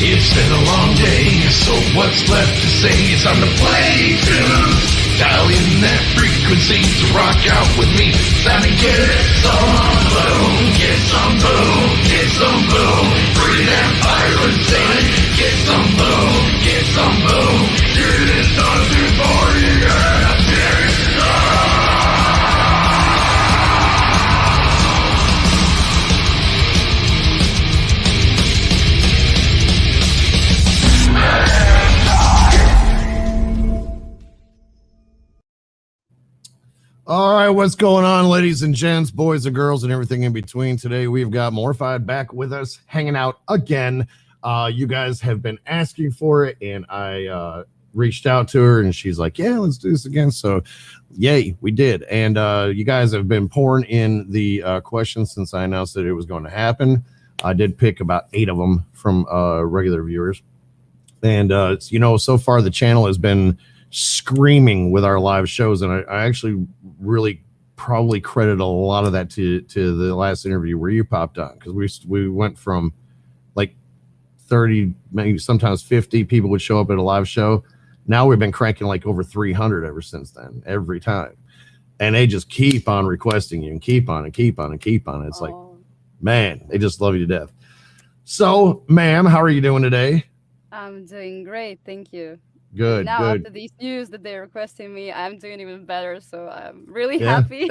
It's been a long day, so what's left to say? It's time to play tunes. Dial in that frequency to rock out with me. Time to get some boom, get some boom, get some boom. Bring that fire and say, get some boom, get some boom. It is time to party and dance. All right, what's going on, ladies and gents, boys and girls, and everything in between? Today we've got MORPHIDE back with us, hanging out again. You guys have been asking for it, and I reached out to her, and she's like, yeah, let's do this again. So, yay, we did. And you guys have been pouring in the questions since I announced that it was going to happen. I did pick about 8 of them from regular viewers. And, you know, so far the channel has been screaming with our live shows, and I actually really probably credit a lot of that to the last interview where you popped on, because we went from like 30, maybe sometimes 50 people would show up at a live show. Now we've been cranking like over 300 ever since then, every time, and they just keep on requesting you and keep on and keep on and keep on. It's like, man, they just love you to death. So, ma'am, how are you doing today? I'm doing great, thank you. Good. Now, good. after these news that they're requesting me, I'm doing even better. So I'm really happy.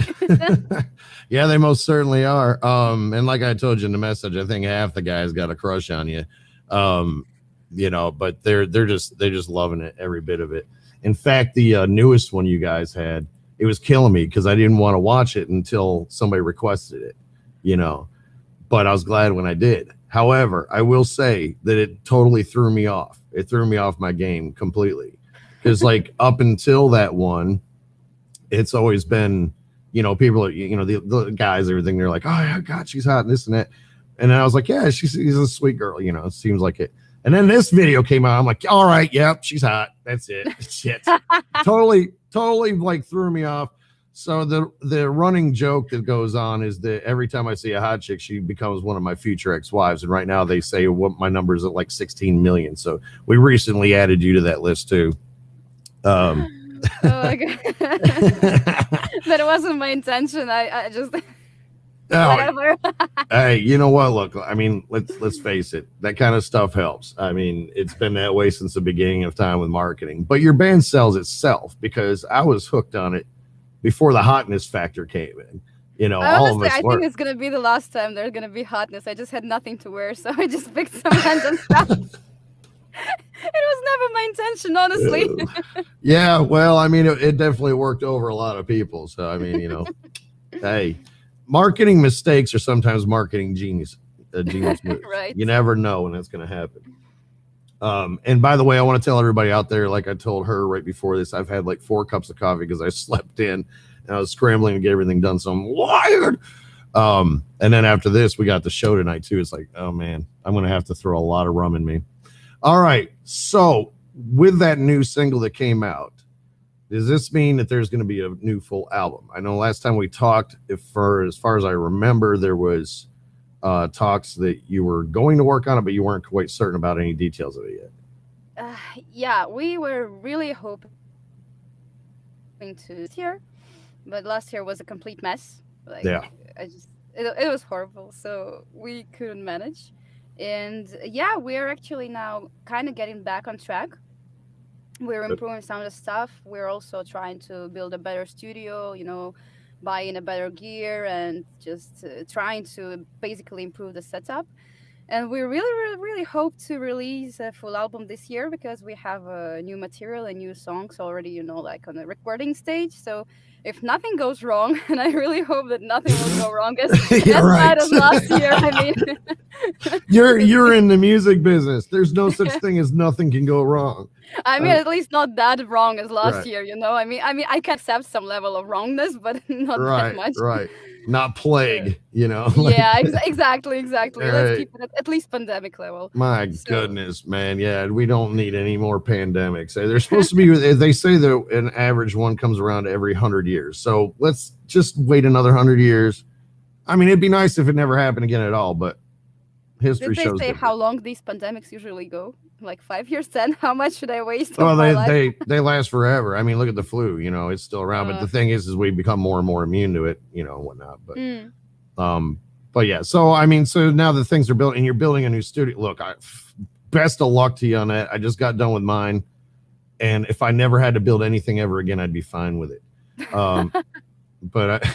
Yeah, they most certainly are. And like I told you in the message, I think half the guys got a crush on you. You know, but they're just loving it, every bit of it. In fact, the newest one you guys had, it was killing me because I didn't want to watch it until somebody requested it, you know. But I was glad when I did. However, I will say that it totally threw me off. It threw me off my game completely. Because like up until that one, it's always been, you know, people are, you know, the guys, everything, they're like, oh yeah, God, she's hot and this and that. And then I was like, yeah, she's a sweet girl, you know, it seems like it. And then this video came out. I'm like, all right, yep, she's hot. That's it. Shit. Totally like threw me off. So the running joke that goes on is that every time I see a hot chick, she becomes one of my future ex-wives. And right now they say what my number is at like 16 million. So we recently added you to that list too. Oh my God. That wasn't my intention. I just whatever. Hey, you know what? Look, I mean, let's face it. That kind of stuff helps. I mean, it's been that way since the beginning of time with marketing. But your band sells itself, because I was hooked on it before the hotness factor came in. You know, all of us I think it's gonna be the last time there's gonna be hotness. I just had nothing to wear, so I just picked some random stuff. It was never my intention, honestly. Yeah, well, I mean, it definitely worked over a lot of people. So I mean, you know, hey, marketing mistakes are sometimes marketing genius moves. Right. You never know when that's going to happen. And by the way, I want to tell everybody out there, like I told her right before this, I've had like 4 cups of coffee because I slept in and I was scrambling to get everything done. So I'm wired. And then after this, we got the show tonight too. It's like, oh man, I'm going to have to throw a lot of rum in me. All right. So with that new single that came out, does this mean that there's going to be a new full album? I know last time we talked, as far as I remember, there was talks that you were going to work on it, but you weren't quite certain about any details of it yet. Yeah, we were really hoping to this year, but last year was a complete mess. Like, yeah, it was horrible, so we couldn't manage. And yeah, we're actually now kind of getting back on track. We're improving some of the stuff. We're also trying to build a better studio, you know, buy in a better gear, and just trying to basically improve the setup. And we really hope to release a full album this year, because we have new material and new songs already, you know, like on the recording stage. So if nothing goes wrong, and I really hope that nothing will go wrong as bad as last year. I mean, you're in the music business. There's no such thing as nothing can go wrong. I mean, at least not that wrong as last year, you know. I mean, I can accept some level of wrongness, but not that much. Right. not plague, you know. Yeah, exactly. Let's right. keep it at least pandemic level. My goodness, man. Yeah, we don't need any more pandemics. They're supposed to be, they say that an average one comes around every 100 years. So let's just wait another 100 years. I mean, it'd be nice if it never happened again at all, but history shows. Did they say how long these pandemics usually go? Like 5 years, 10? How much should I waste? Well, my life? they last forever. I mean, look at the flu. You know, it's still around. But the thing is we become more and more immune to it. You know, and whatnot. But yeah. So I mean, so now the things are built, and you're building a new studio. Look, best of luck to you on that. I just got done with mine, and if I never had to build anything ever again, I'd be fine with it. But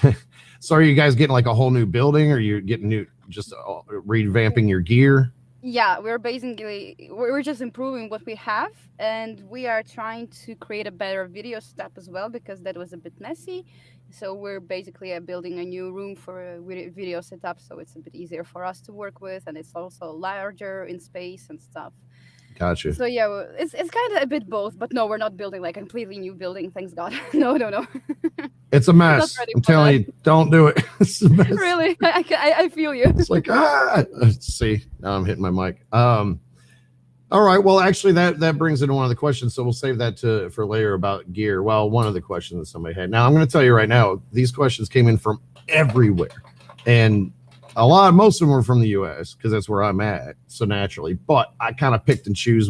so are you guys getting like a whole new building, or you getting new, just revamping your gear? Yeah, we're just improving what we have, and we are trying to create a better video setup as well, because that was a bit messy. So we're basically building a new room for a video setup, so it's a bit easier for us to work with, and it's also larger in space and stuff. Gotcha. So yeah, it's kind of a bit both, but no, we're not building like a completely new building. Thanks God. No. It's a mess. I'm telling you, don't do it. It's a mess. Really, I feel you. It's like see, now I'm hitting my mic. All right. Well, actually, that brings into one of the questions. So we'll save that for later about gear. Well, one of the questions that somebody had. Now I'm going to tell you right now, these questions came in from everywhere, and most of them were from the U.S. because that's where I'm at. So naturally, but I kind of picked and chose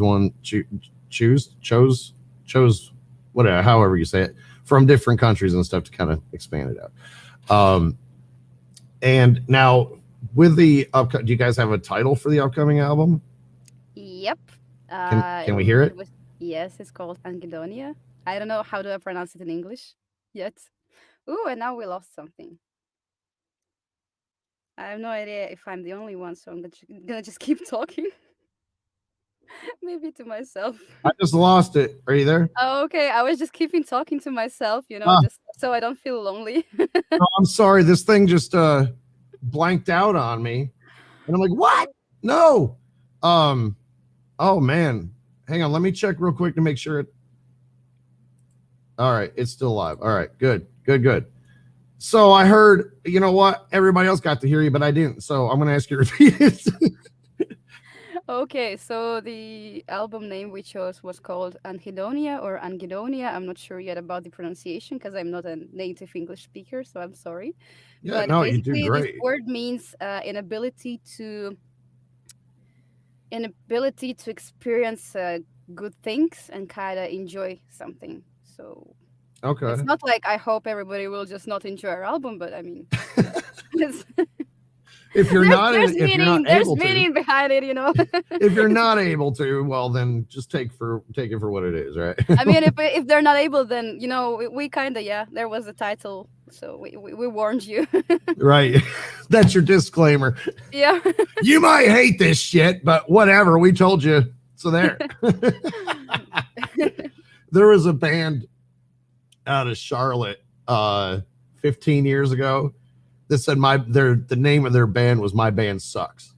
whatever, however you say it, from different countries and stuff to kind of expand it out. And now with the do you guys have a title for the upcoming album? Yep. Can we hear it? Yes, it's called Angedonia. I don't know how to pronounce it in English yet. Ooh, and now we lost something. I have no idea if I'm the only one, so I'm gonna just keep talking. Maybe to myself. I just lost it. Are you there? Oh, okay. I was just keeping talking to myself, just so I don't feel lonely. No, I'm sorry. This thing just blanked out on me. And I'm like, what? No. Oh, man. Hang on. Let me check real quick to make sure it. All right. It's still live. All right. Good. So I heard, you know what? Everybody else got to hear you, but I didn't. So I'm going to ask you to repeat it. Okay, so the album name we chose was called Anhedonia or Angedonia. I'm not sure yet about the pronunciation because I'm not a native English speaker, so I'm sorry. Yeah, but no, you do great. This word means inability to experience good things and kind of enjoy something. So okay, it's not like I hope everybody will just not enjoy our album, but I mean. If you're not there's able meaning to, behind it, if you're not able to, well, then just take it for what it is, right? I mean, if they're not able, then we kind of there was a title, so we warned you. Right, that's your disclaimer. Yeah. You might hate this shit, but whatever. We told you, so there. There was a band out of Charlotte 15 years ago that said the name of their band was My Band Sucks.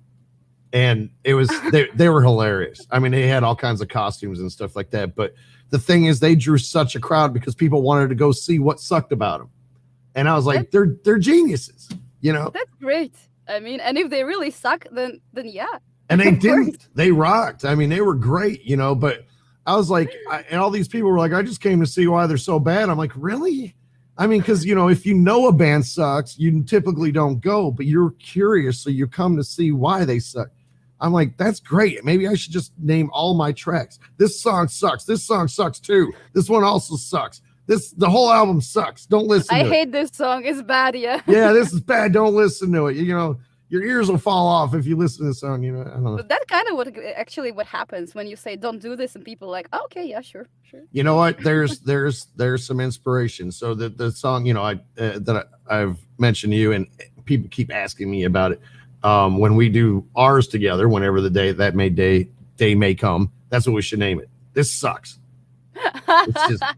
And it was they were hilarious. I mean, they had all kinds of costumes and stuff like that. But the thing is, they drew such a crowd because people wanted to go see what sucked about them. And I was like, they're geniuses, That's great. I mean, and if they really suck, then yeah. And they didn't. They rocked. I mean, they were great, But I was like, and all these people were like, I just came to see why they're so bad. I'm like, really? I mean, because, if a band sucks, you typically don't go, but you're curious, so you come to see why they suck. I'm like, that's great. Maybe I should just name all my tracks. This song sucks. This song sucks too. This one also sucks. The whole album sucks. Don't listen to it. I hate this song. It's bad, yeah. Yeah, this is bad. Don't listen to it. Your ears will fall off if you listen to the song, I don't know. But that's kind of what happens when you say don't do this, and people are like, oh, okay, yeah, sure. You know what? There's some inspiration. So the song, that I've mentioned to you, and people keep asking me about it. When we do ours together, whenever the day may come, that's what we should name it. This sucks.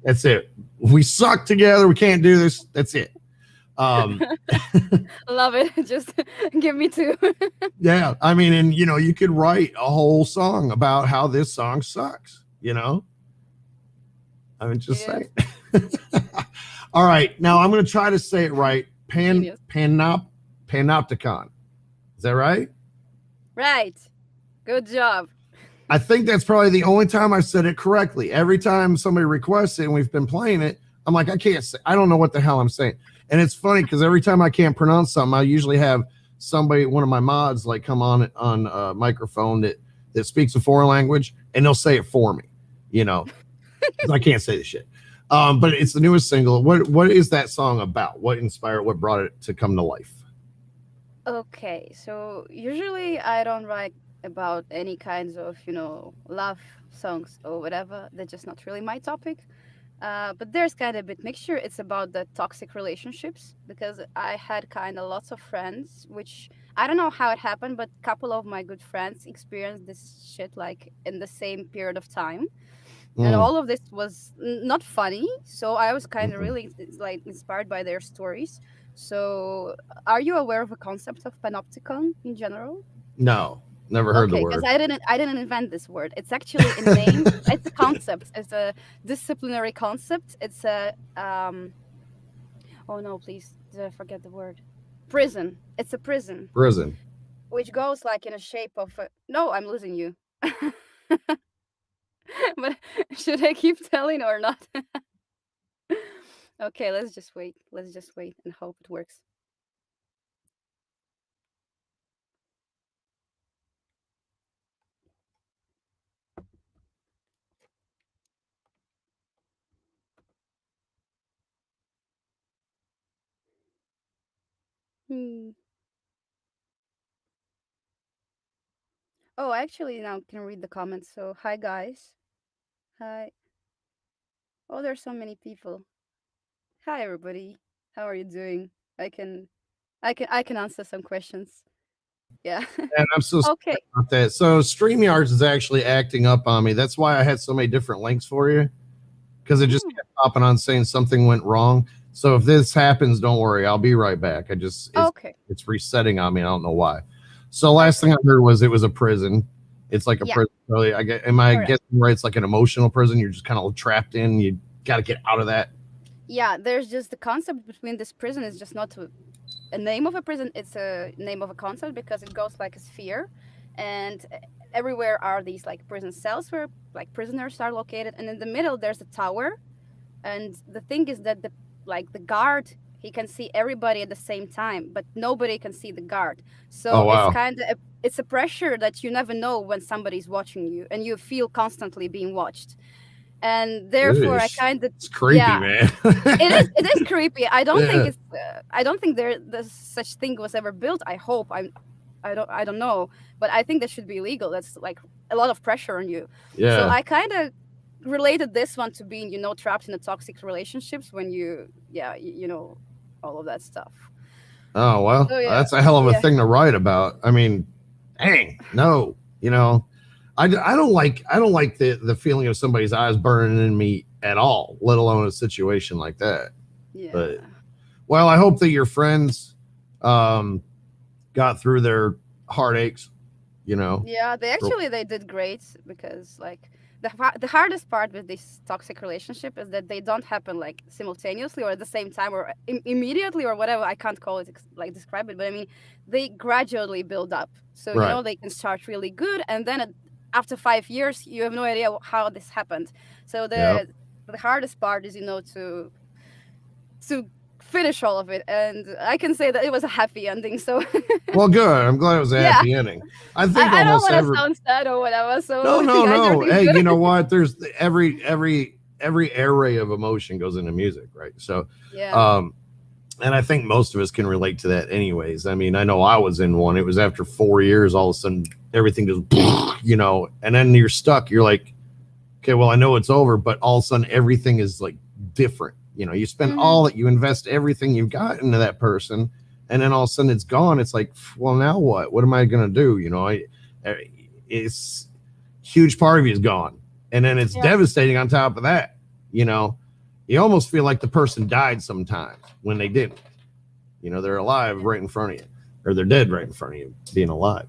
That's it. We suck together. We can't do this. That's it. Love it. Just give me two. Yeah, I mean, and you could write a whole song about how this song sucks. I mean, just say. All right, now I'm going to try to say it right. Genius. Panopticon. Is that right? Right. Good job. I think that's probably the only time I've said it correctly. Every time somebody requests it and we've been playing it, I'm like, I don't know what the hell I'm saying. And it's funny because every time I can't pronounce something, I usually have somebody, one of my mods, like come on a microphone that speaks a foreign language, and they'll say it for me, you know, because I can't say the shit. But it's the newest single. What is that song about? What inspired, what brought it to come to life? Okay, so usually I don't write about any kinds of, love songs or whatever. They're just not really my topic. But there's kind of a bit mixture. It's about the toxic relationships because I had kind of lots of friends, which I don't know how it happened, but a couple of my good friends experienced this shit like in the same period of time. And all of this was not funny. So I was kind of really like inspired by their stories. So are you aware of a concept of panopticon in general? No, never heard the Okay, word. because I didn't invent this word. It's actually a name. It's a concept. It's a disciplinary concept. It's a oh no, please, did I forget the word? Prison. It's a prison, Prison. which goes like in a shape of a... No, I'm losing you. But should I keep telling or not? Okay, let's just wait. Let's just wait and hope it works. Hmm. Oh, I actually now can read the comments. So, hi guys. Hi. Oh, there's so many people. Hi everybody. How are you doing? I can I can answer some questions. Yeah. And I'm so sorry Okay. about that. So StreamYards is actually acting up on me. That's why I had so many different links for you, because it just Hmm. kept popping on saying something went wrong. So if this happens, don't worry, I'll be right back. Okay. It's resetting on me. I don't know why. So last thing Okay. I heard was it was a prison. It's like a Yeah, prison. Really, am I correct. guessing right? It's like an emotional prison. You're just kind of trapped in. You got to get out of that. Yeah, there's just the concept between this prison is just not a name of a prison, it's a name of a concept because it goes like a sphere, and everywhere are these like prison cells where like prisoners are located, and in the middle there's a tower. And the thing is that the guard, he can see everybody at the same time, but nobody can see the guard. Oh So it's wow. kind of it's a pressure that you never know when somebody's watching you, and you feel constantly being watched. And therefore I Eesh. kind of... It's creepy, yeah, man. it is creepy. I don't think Yeah. it's I don't think there's such thing was ever built. I hope. I don't know, but I think that should be illegal. That's like a lot of pressure on you. So Yeah. I kind of related this one to being, trapped in a toxic relationships when all of that stuff. Oh well, So yeah, that's a hell of a yeah. thing to write about. I mean, dang, no, I don't like the feeling of somebody's eyes burning in me at all, let alone a situation like that. But Yeah. well, I hope that your friends um, got through their heartaches. You know, Yeah, they did great because like the hardest part with this toxic relationship is that they don't happen like simultaneously or at the same time or immediately or whatever. I can't call it like describe it, but I mean they gradually build up. So right? they can start really good, and then after 5 years you have no idea how this happened. So Yep. the hardest part is to finish all of it, and I can say that it was a happy ending. So Well, good. I'm glad it was a yeah, happy ending. I think I don't almost want to every sound sad or whatever. no, So no, no. everything's Hey, good. you know what? There's every array of emotion goes into music, right? So, Yeah. um, and I think most of us can relate to that, anyways. I mean, I know I was in one. It was after 4 years, all of a sudden everything just, and then you're stuck. You're like, okay, well, I know it's over, but all of a sudden everything is like different. You spend Mm-hmm. all that, you invest everything you've got into that person, and then all of a sudden it's gone. It's like, well, now what? What am I gonna do? It's huge part of you is gone, and then it's Yeah. devastating on top of that. You almost feel like the person died sometimes when they didn't. They're alive right in front of you, or they're dead right in front of you, being alive.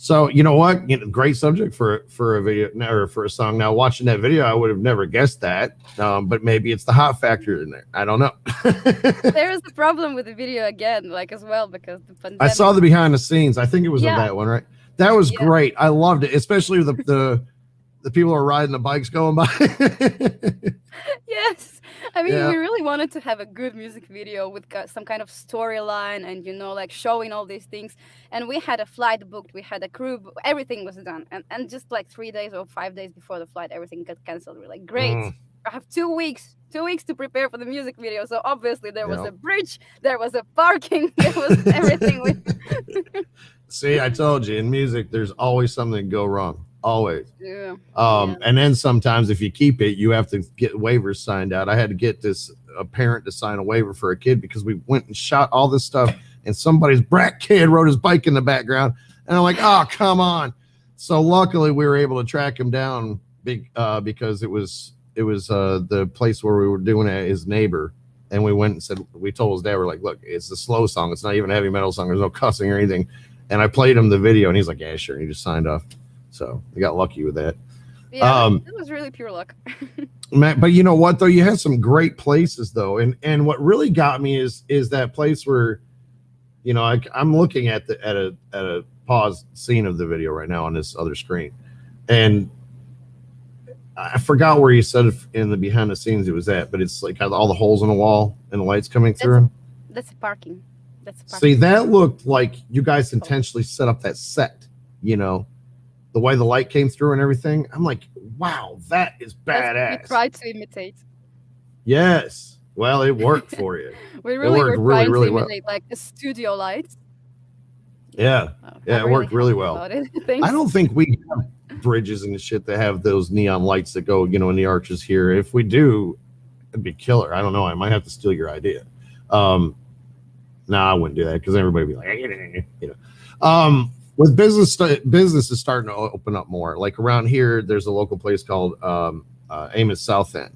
So you know what? Great subject for a video or for a song. Now watching that video, I would have never guessed that. But maybe it's the hot factor in there. I don't know. There is a problem with the video again, like as well, because the pandemic. I saw the behind the scenes. I think it was of that one, right? That was great. I loved it, especially the people who are riding the bikes going by. Yes. I mean, we really wanted to have a good music video with some kind of storyline and, like showing all these things. And we had a flight booked. We had a crew. Everything was done. And just like 3 days or 5 days before the flight, everything got canceled. We're like, great. I have 2 weeks. 2 weeks to prepare for the music video. So obviously there was a bridge. There was a parking. There was everything. See, I told you, in music, there's always something to go wrong. Always. Yeah. And then sometimes if you keep it, you have to get waivers signed out. I had to get a parent to sign a waiver for a kid because we went and shot all this stuff and somebody's brat kid rode his bike in the background. And I'm like, oh, come on. So luckily we were able to track him down because it was the place where we were doing it, his neighbor. And we went and said, we told his dad, we're like, look, it's a slow song. It's not even a heavy metal song. There's no cussing or anything. And I played him the video and he's like, yeah, sure. And he just signed off. So we got lucky with that. Yeah, it was really pure luck. But you know what, though? You had some great places, though. And what really got me is that place where, I'm looking at a paused scene of the video right now on this other screen. And I forgot where you said in the behind the scenes it was at, but it's like all the holes in the wall and the lights coming through. That's parking. See, that looked like you guys intentionally set up that set, the way the light came through and everything. I'm like, wow, that is badass. We tried to imitate. Yes. Well, it worked for you. We really were trying to imitate like the studio lights. Yeah. It worked really well. I don't think we have bridges and shit that have those neon lights that go, in the arches here. If we do, it'd be killer. I don't know. I might have to steal your idea. No, I wouldn't do that because everybody would be like, with business is starting to open up more. Like around here, there's a local place called Amos South End,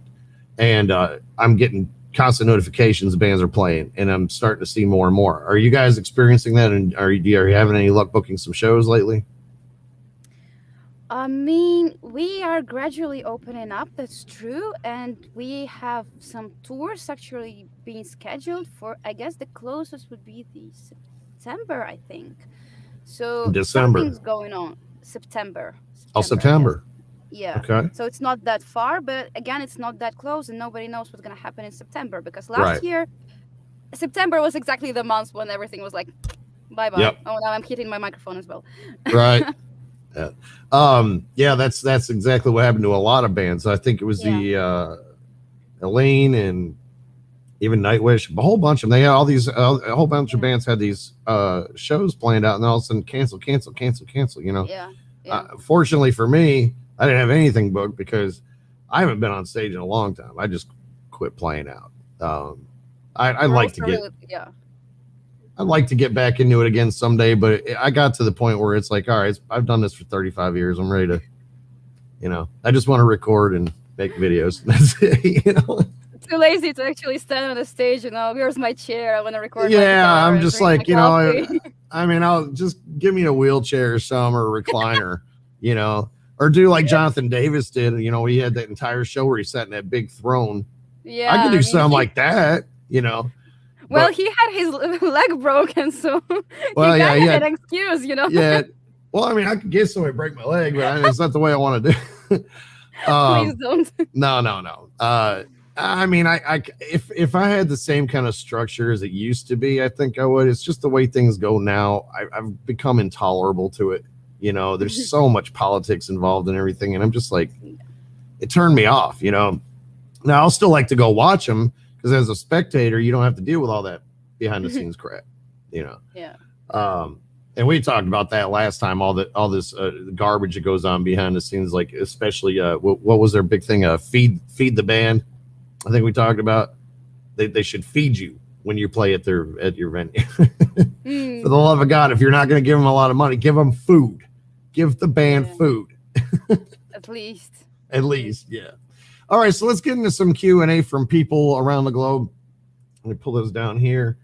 and I'm getting constant notifications bands are playing, and I'm starting to see more and more. Are you guys experiencing that? And are you having any luck booking some shows lately? I mean, we are gradually opening up. That's true, and we have some tours actually being scheduled for. I guess the closest would be the September, I think. So December. Something's going on. September. Oh, September. Yeah. Okay. So it's not that far, but again, it's not that close, and nobody knows what's going to happen in September because last year, September was exactly the month when everything was like, bye-bye. Yep. Oh, now I'm hitting my microphone as well. Right. That's exactly what happened to a lot of bands. I think it was the Elaine and even Nightwish, a whole bunch of them. They had all these, a whole bunch of bands had these shows planned out, and then all of a sudden cancel. Fortunately for me, I didn't have anything booked because I haven't been on stage in a long time. I just quit playing out. I'd like to get back into it again someday, but I got to the point where it's like, all right, I've done this for 35 years. I'm ready to, I just want to record and make videos. That's it, Too lazy to actually stand on the stage, where's my chair? I want to record. Yeah, I'm just like, I'll just give me a wheelchair or some or a recliner, or do like Jonathan Davis did. He had that entire show where he sat in that big throne. Yeah, I could do something like that, Well, he had his leg broken, so he had an excuse, Yeah. Well, I could get somebody to break my leg, but it's not the way I want to do. Please don't. No. If I had the same kind of structure as it used to be, I think I would. It's just the way things go now. I've become intolerable to it. There's so much politics involved in everything, and I'm just like, it turned me off. Now I'll still like to go watch them because as a spectator, you don't have to deal with all that behind the scenes crap. Yeah. And we talked about that last time. All this garbage that goes on behind the scenes, like especially what was their big thing? Feed the band. I think we talked about they should feed you when you play at your venue. For the love of God, if you're not going to give them a lot of money, give them food. Give the band food. At least. Yeah. All right, so let's get into some Q&A from people around the globe. Let me pull those down here.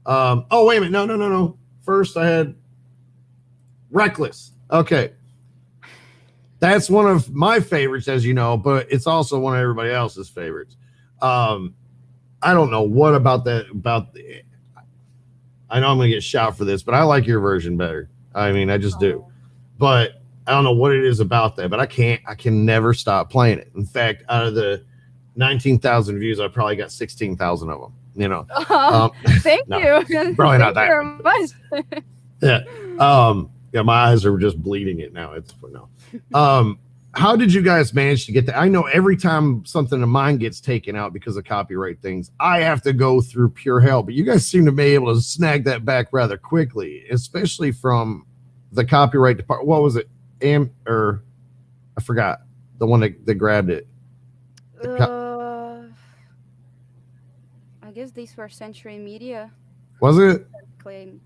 Oh, wait a minute. No. First, I had Reckless. Okay. That's one of my favorites, as you know, but it's also one of everybody else's favorites. I don't know what about that. I know I'm going to get shot for this, but I like your version better. I mean, I just do. But I don't know what it is about that, but I can never stop playing it. In fact, out of the 19,000 views, I probably got 16,000 of them. You know, thank you. Probably not Thank that you very much. Yeah. Yeah, my eyes are just bleeding it now. It's no. How did you guys manage to get that? I know every time something of mine gets taken out because of copyright things, I have to go through pure hell. But you guys seem to be able to snag that back rather quickly, especially from the copyright department. What was it? Or I forgot the one that grabbed it. I guess these were Century Media. Was it? Claim.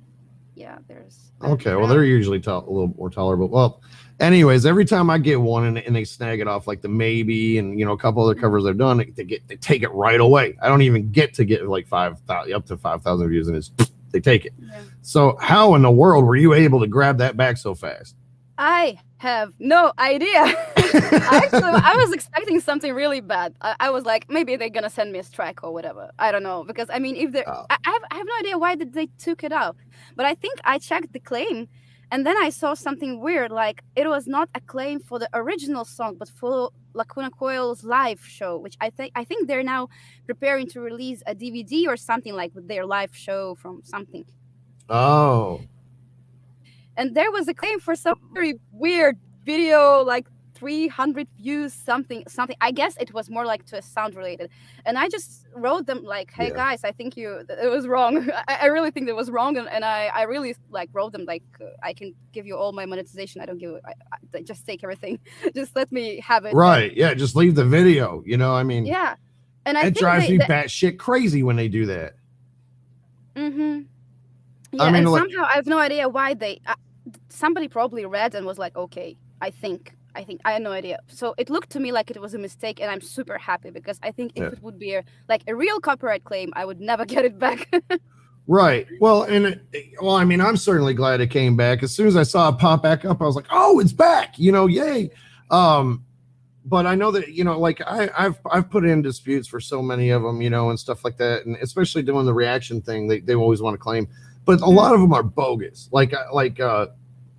Yeah, there's. Okay, well, they're usually a little more tolerable. Well, anyways, every time I get one and they snag it off, like the Maybe and a couple other covers they've done, they take it right away. I don't even get to get like 5,000 up to 5,000 views, and they take it. Yeah. So how in the world were you able to grab that back so fast? I have no idea. Actually, I was expecting something really bad. I was like, maybe they're gonna send me a strike or whatever. I don't know, because I mean, if they, I have no idea why they took it out. But I think I checked the claim, and then I saw something weird. Like, it was not a claim for the original song, but for Lacuna Coil's live show, which I think they're now preparing to release a DVD or something like with their live show from something. Oh. And there was a claim for some very weird video, like 300 views, something. I guess it was more like to a sound related. And I just wrote them like, hey guys, I think it was wrong. I really think it was wrong. And I really like wrote them like, I can give you all my monetization. I don't give it. I just take everything. Just let me have it. Right. Yeah. Just leave the video. I mean. Yeah. And it drives me batshit crazy when they do that. Mm-hmm. Yeah, I mean, and somehow I have no idea why somebody probably read and was like, okay, I think I had no idea. So it looked to me like it was a mistake, and I'm super happy, because I think if it would be a real copyright claim, I would never get it back. Right. Well, I mean, I'm certainly glad it came back. As soon as I saw it pop back up, I was like, oh, it's back, yay. But I know that, like I've put in disputes for so many of them, and stuff like that. And especially doing the reaction thing, they always want to claim. But a lot of them are bogus. Like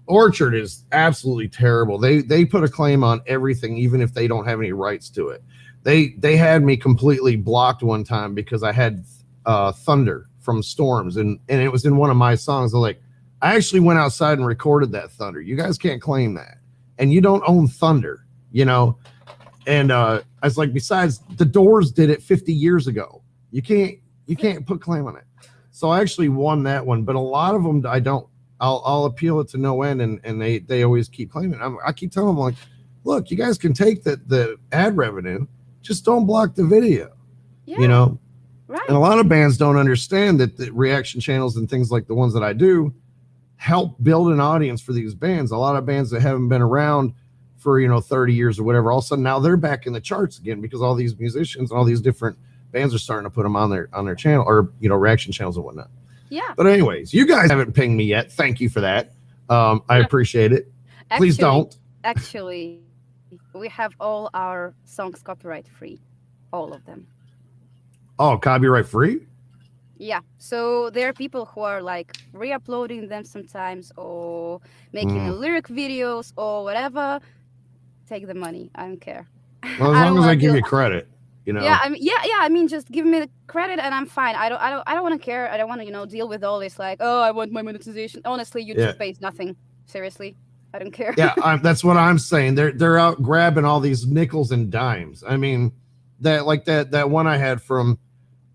Orchard is absolutely terrible. They put a claim on everything, even if they don't have any rights to it. They had me completely blocked one time because I had thunder from storms, and it was in one of my songs. They're like, I actually went outside and recorded that thunder. You guys can't claim that, and you don't own thunder, And I was like, besides, the Doors did it 50 years ago. You can't put claim on it. So I actually won that one, but a lot of them I don't. I'll appeal it to no end, and they always keep claiming. I keep telling them, like, look, you guys can take the ad revenue, just don't block the video. Yeah. Right. And a lot of bands don't understand that the reaction channels and things like the ones that I do help build an audience for these bands. A lot of bands that haven't been around for 30 years or whatever, all of a sudden now they're back in the charts again, because all these musicians and all these different bands are starting to put them on their channel, or reaction channels and whatnot. Yeah. But anyways, you guys haven't pinged me yet. Thank you for that. I appreciate it. Please don't. Actually, we have all our songs copyright free, all of them. Oh, copyright free? Yeah. So there are people who are like re-uploading them sometimes, or making lyric videos or whatever. Take the money. I don't care. Well, as long as I give you credit. Yeah, I mean, just give me the credit and I'm fine. I don't want to care. I don't want to, deal with all this like, oh, I want my monetization. Honestly, YouTube pays nothing. Seriously, I don't care. Yeah, that's what I'm saying. They're out grabbing all these nickels and dimes. I mean, that one I had from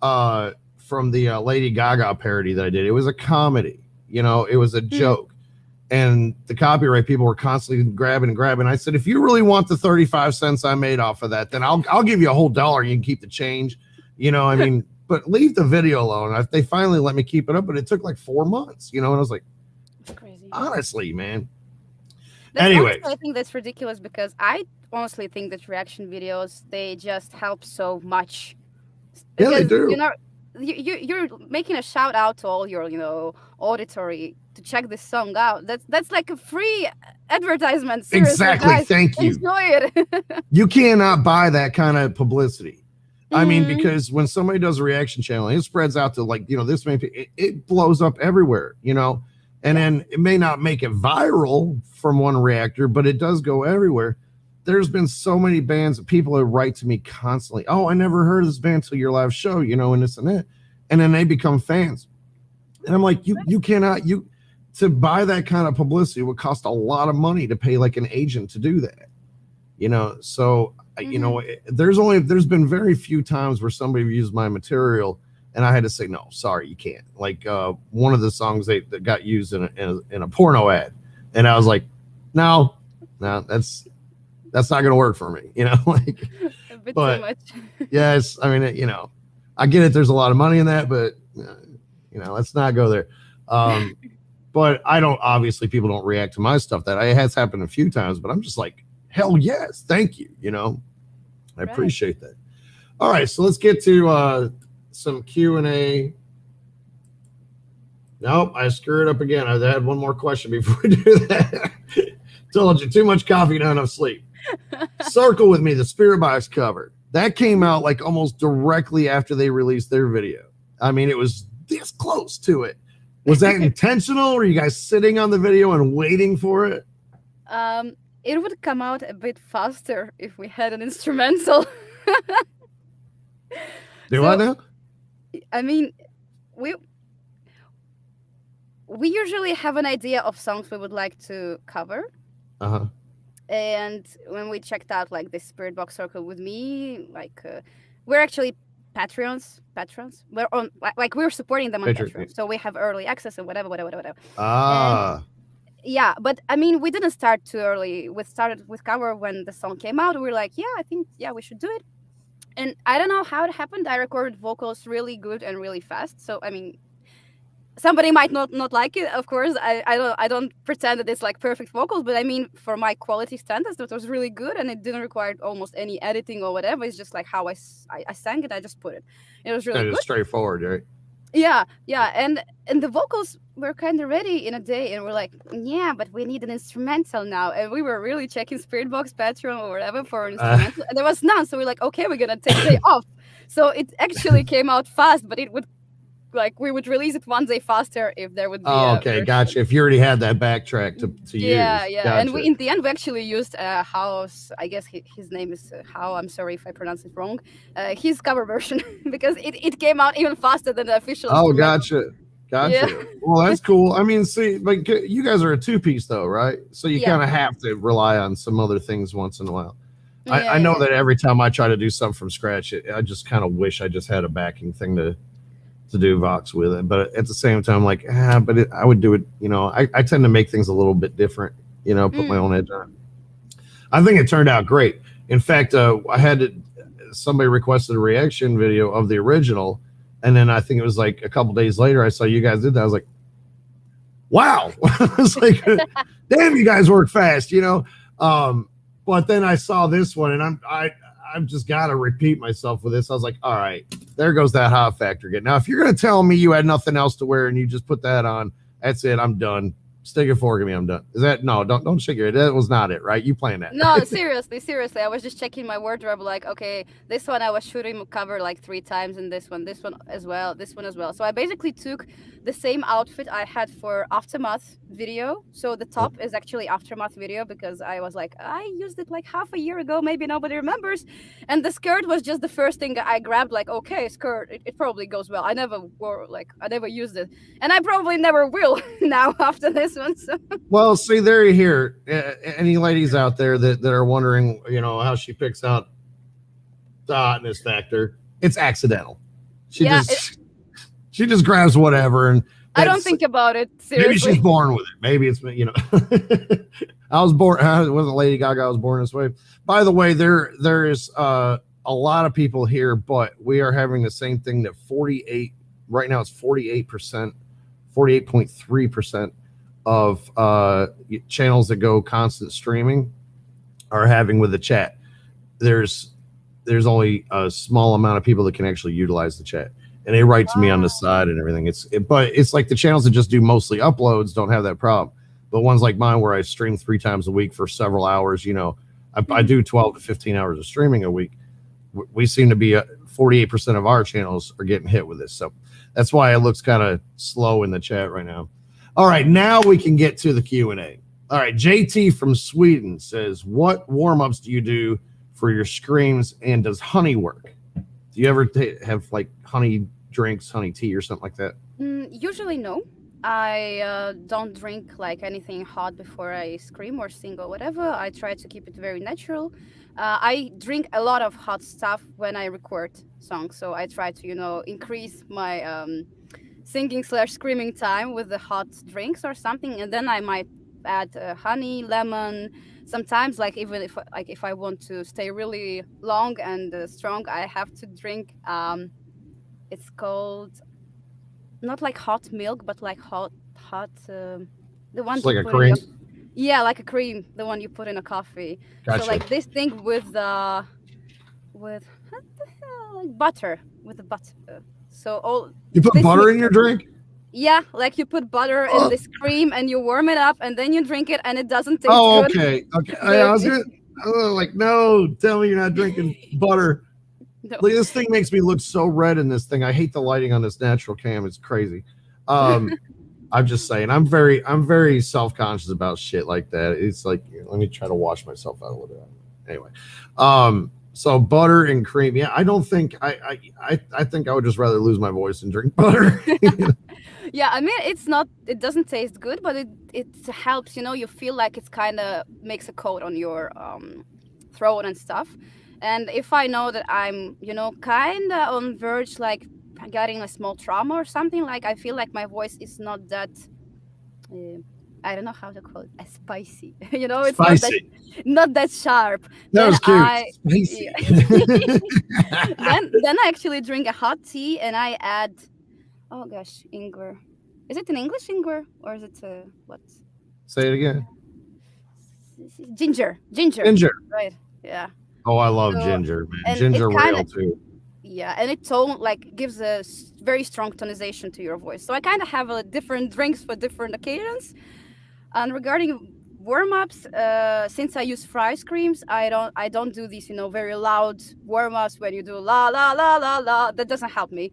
the Lady Gaga parody that I did. It was a comedy. It was a joke. And the copyright people were constantly grabbing. I said, if you really want the 35 cents I made off of that, then I'll give you a whole $1. You can keep the change. I mean, but leave the video alone. They finally let me keep it up, but it took like 4 months, and I was like, that's crazy. Honestly, man. Anyway, I think that's ridiculous, because I honestly think that reaction videos, they just help so much. Because, yeah, they do. you're making a shout out to all your auditory to check this song out. That's like a free advertisement. Seriously, Exactly. guys, Thank you. enjoy it. You cannot buy that kind of publicity. I mean, Mhm. because when somebody does a reaction channel, it spreads out to like, this many people, it blows up everywhere, and then it may not make it viral from one reactor, but it does go everywhere. There's been so many bands that people that write to me constantly. Oh, I never heard of this band till your live show, and this and that. And then they become fans. And I'm like, you cannot, to buy that kind of publicity would cost a lot of money to pay like an agent to do that, so there's been very few times where somebody used my material and I had to say, no, sorry, you can't. Like one of the songs that got used in a porno ad. And I was like, no, that's not going to work for me, like, A bit but too much. yes, I mean, I get it. There's a lot of money in that, but let's not go there. But obviously people don't react to my stuff. That it has happened a few times, but I'm just like, hell yes, thank you. I appreciate that. All right, so let's get to some Q&A. Nope, I screwed up again. I had one more question before we do that. Told you, too much coffee, not enough sleep. Circle with Me, the Spirit Box cover. That came out like almost directly after they released their video. I mean, it was this close to it. Was that intentional? Were you guys sitting on the video and waiting for it? It would come out a bit faster if we had an instrumental. Do I know? I mean, we usually have an idea of songs we would like to cover. Uh-huh. And when we checked out like the Spirit Box Circle with Me, like we're actually patrons. We're on like we're supporting them on Patreon, so we have early access and whatever. Ah. Yeah, but I mean, we didn't start too early. We started with cover when the song came out. We were like, I think we should do it. And I don't know how it happened. I recorded vocals really good and really fast. So I mean, somebody might not like it. Of course, I don't pretend that it's like perfect vocals, but I mean, for my quality standards, that was really good, and it didn't require almost any editing or whatever. It's just like how I sang it. I just put it. It was really good. Straightforward, right? Yeah, and the vocals were kind of ready in a day, and we're like, but we need an instrumental now, and we were really checking Spirit Box, Patreon, or whatever for an instrumental, and there was none. So we're like, okay, we're gonna take a day off. So it actually came out fast, but it would. Like we would release it 1 day faster if there would be. Oh, okay, gotcha. If you already had that backtrack to use. Yeah. Gotcha. And in the end we actually used House. I guess his name is How. I'm sorry if I pronounce it wrong. His cover version because it came out even faster than the official. Oh, gotcha. Yeah. Well, that's cool. I mean, see, like you guys are a two-piece though, right? So you kind of have to rely on some other things once in a while. I know that every time I try to do something from scratch, I just kind of wish I just had a backing thing to do Vox with it, but at the same time, like, but I would do it. I tend to make things a little bit different. Put my own edge on it. I think it turned out great. In fact, somebody requested a reaction video of the original, and then I think it was like a couple days later, I saw you guys did that. I was like, wow! I was like, damn, you guys work fast, But then I saw this one, and I've just got to repeat myself with this. I was like, all right, there goes that hot factor again. Now, if you're going to tell me you had nothing else to wear and you just put that on, that's it. I'm done. Stick a fork in me. I'm done. Is that no? Don't shake your head. That was not it, right? You playing that? No, seriously. I was just checking my wardrobe. Like, okay, this one I was shooting cover like 3 times, and this one as well. So I basically took the same outfit I had for Aftermath video. So the top is actually Aftermath video because I was like, I used it like half a year ago. Maybe nobody remembers. And the skirt was just the first thing I grabbed. Like, okay, skirt. It probably goes well. I never used it, and I probably never will now after this one. So. Well, see, there you hear any ladies out there that are wondering, how she picks out the hotness factor. It's accidental. She just grabs whatever, and I don't think about it seriously. Maybe she's born with it. Maybe it's I was born. I wasn't Lady Gaga. I was born this way. By the way, there is a lot of people here, but we are having the same thing that 48 right now. It's 48%, 48.3% of channels that go constant streaming are having with the chat. There's only a small amount of people that can actually utilize the chat. and they write to me on the side and everything. But it's like the channels that just do mostly uploads don't have that problem. But ones like mine where I stream 3 times a week for several hours, you know, I do 12 to 15 hours of streaming a week. We seem to be 48% of our channels are getting hit with this. So that's why it looks kind of slow in the chat right now. All right, now we can get to the Q&A. All right, JT from Sweden says, what warm-ups do you do for your screams, and does honey work? Do you ever have like honey drinks, honey tea or something like that? Usually no. I don't drink like anything hot before I scream or sing or whatever. I try to keep it very natural. I drink a lot of hot stuff when I record songs, so I try to, you know, increase my singing/screaming time with the hot drinks or something, and then I might add honey, lemon. Sometimes, like even if I want to stay really long and strong, I have to drink. It's called not like hot milk, but like hot. The one It's like a put cream. yeah, like a cream, the one you put in a coffee. Gotcha. So like this thing with what the hell, like butter with the butter. So all You put butter in your drink? Yeah, like you put butter in this cream and you warm it up and then you drink it and it doesn't taste good. Okay. I was gonna like, no, tell me you're not drinking butter. No. Like, this thing makes me look so red in this thing. I hate the lighting on this natural cam. It's crazy. I'm just saying, I'm very self-conscious about shit like that. It's like, let me try to wash myself out a little bit. Anyway, so butter and cream. Yeah, I don't think I think I would just rather lose my voice and drink butter. Yeah, I mean, it doesn't taste good, but it helps, you know, you feel like it's kind of makes a coat on your throat and stuff. And if I know that I'm, you know, kind of on verge, like getting a small trauma or something, like I feel like my voice is not that, I don't know how to call it, spicy. You know, it's spicy. not that sharp. That was cute. Spicy. Then I actually drink a hot tea and I add, oh gosh, ingwer. Is it in English ingwer or is it what? Say it again. Ginger. Right. Yeah. Oh, I love ginger, man. Ginger ale too. Yeah, and it gives a very strong tonization to your voice. So I kind of have different drinks for different occasions. And regarding warm-ups, since I use fry screams, I don't do these, you know, very loud warm-ups when you do la la la la la. That doesn't help me.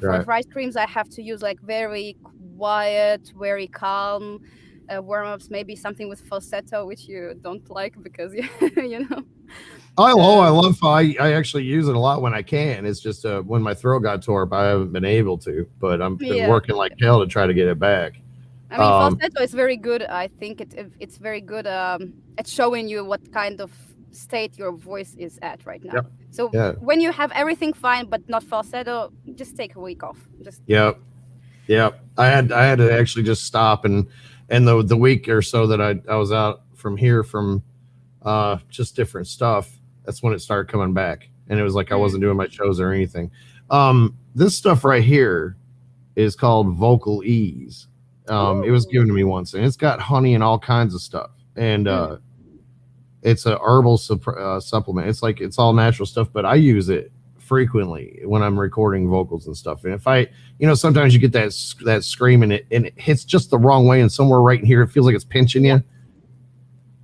For fry screams, I have to use like very quiet, very calm warm-ups. Maybe something with falsetto, which you don't like because you know. I actually use it a lot when I can. It's just when my throat got tore up, I haven't been able to, but I'm been working like hell to try to get it back. I mean, falsetto is very good. I think it's very good at showing you what kind of state your voice is at right now. Yep. So when you have everything fine but not falsetto, just take a week off. Yep. I had to actually just stop and the week or so that I was out from here from just different stuff. That's when it started coming back, and it was like I wasn't doing my shows or anything. This stuff right here is called Vocal Ease. It was given to me once, and it's got honey and all kinds of stuff, and it's a herbal supplement. It's all natural stuff, but I use it frequently when I'm recording vocals and stuff. And if I, you know, sometimes you get that scream and it hits just the wrong way, and somewhere right in here it feels like it's pinching you.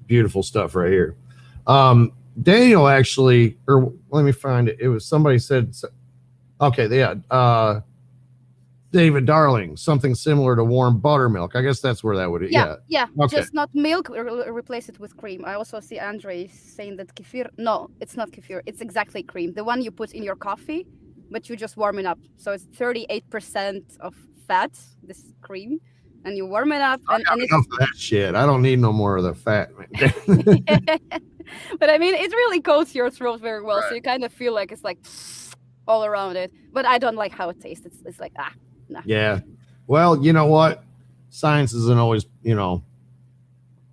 Beautiful stuff right here. Daniel actually, or let me find it. It was somebody said, okay, yeah. David Darling, something similar to warm buttermilk. I guess that's where that would. Yeah. Okay. Just not milk. Replace it with cream. I also see Andre saying that kefir. No, it's not kefir. It's exactly cream. The one you put in your coffee, but you just warm it up. So it's 38% of fat. This cream. And you warm it up. And enough of that shit. I don't need no more of the fat, man. But I mean, it really coats your throat very well. Right. So you kind of feel like it's like all around it. But I don't like how it tastes. It's like, nah. Yeah. Well, you know what? Science isn't always, you know,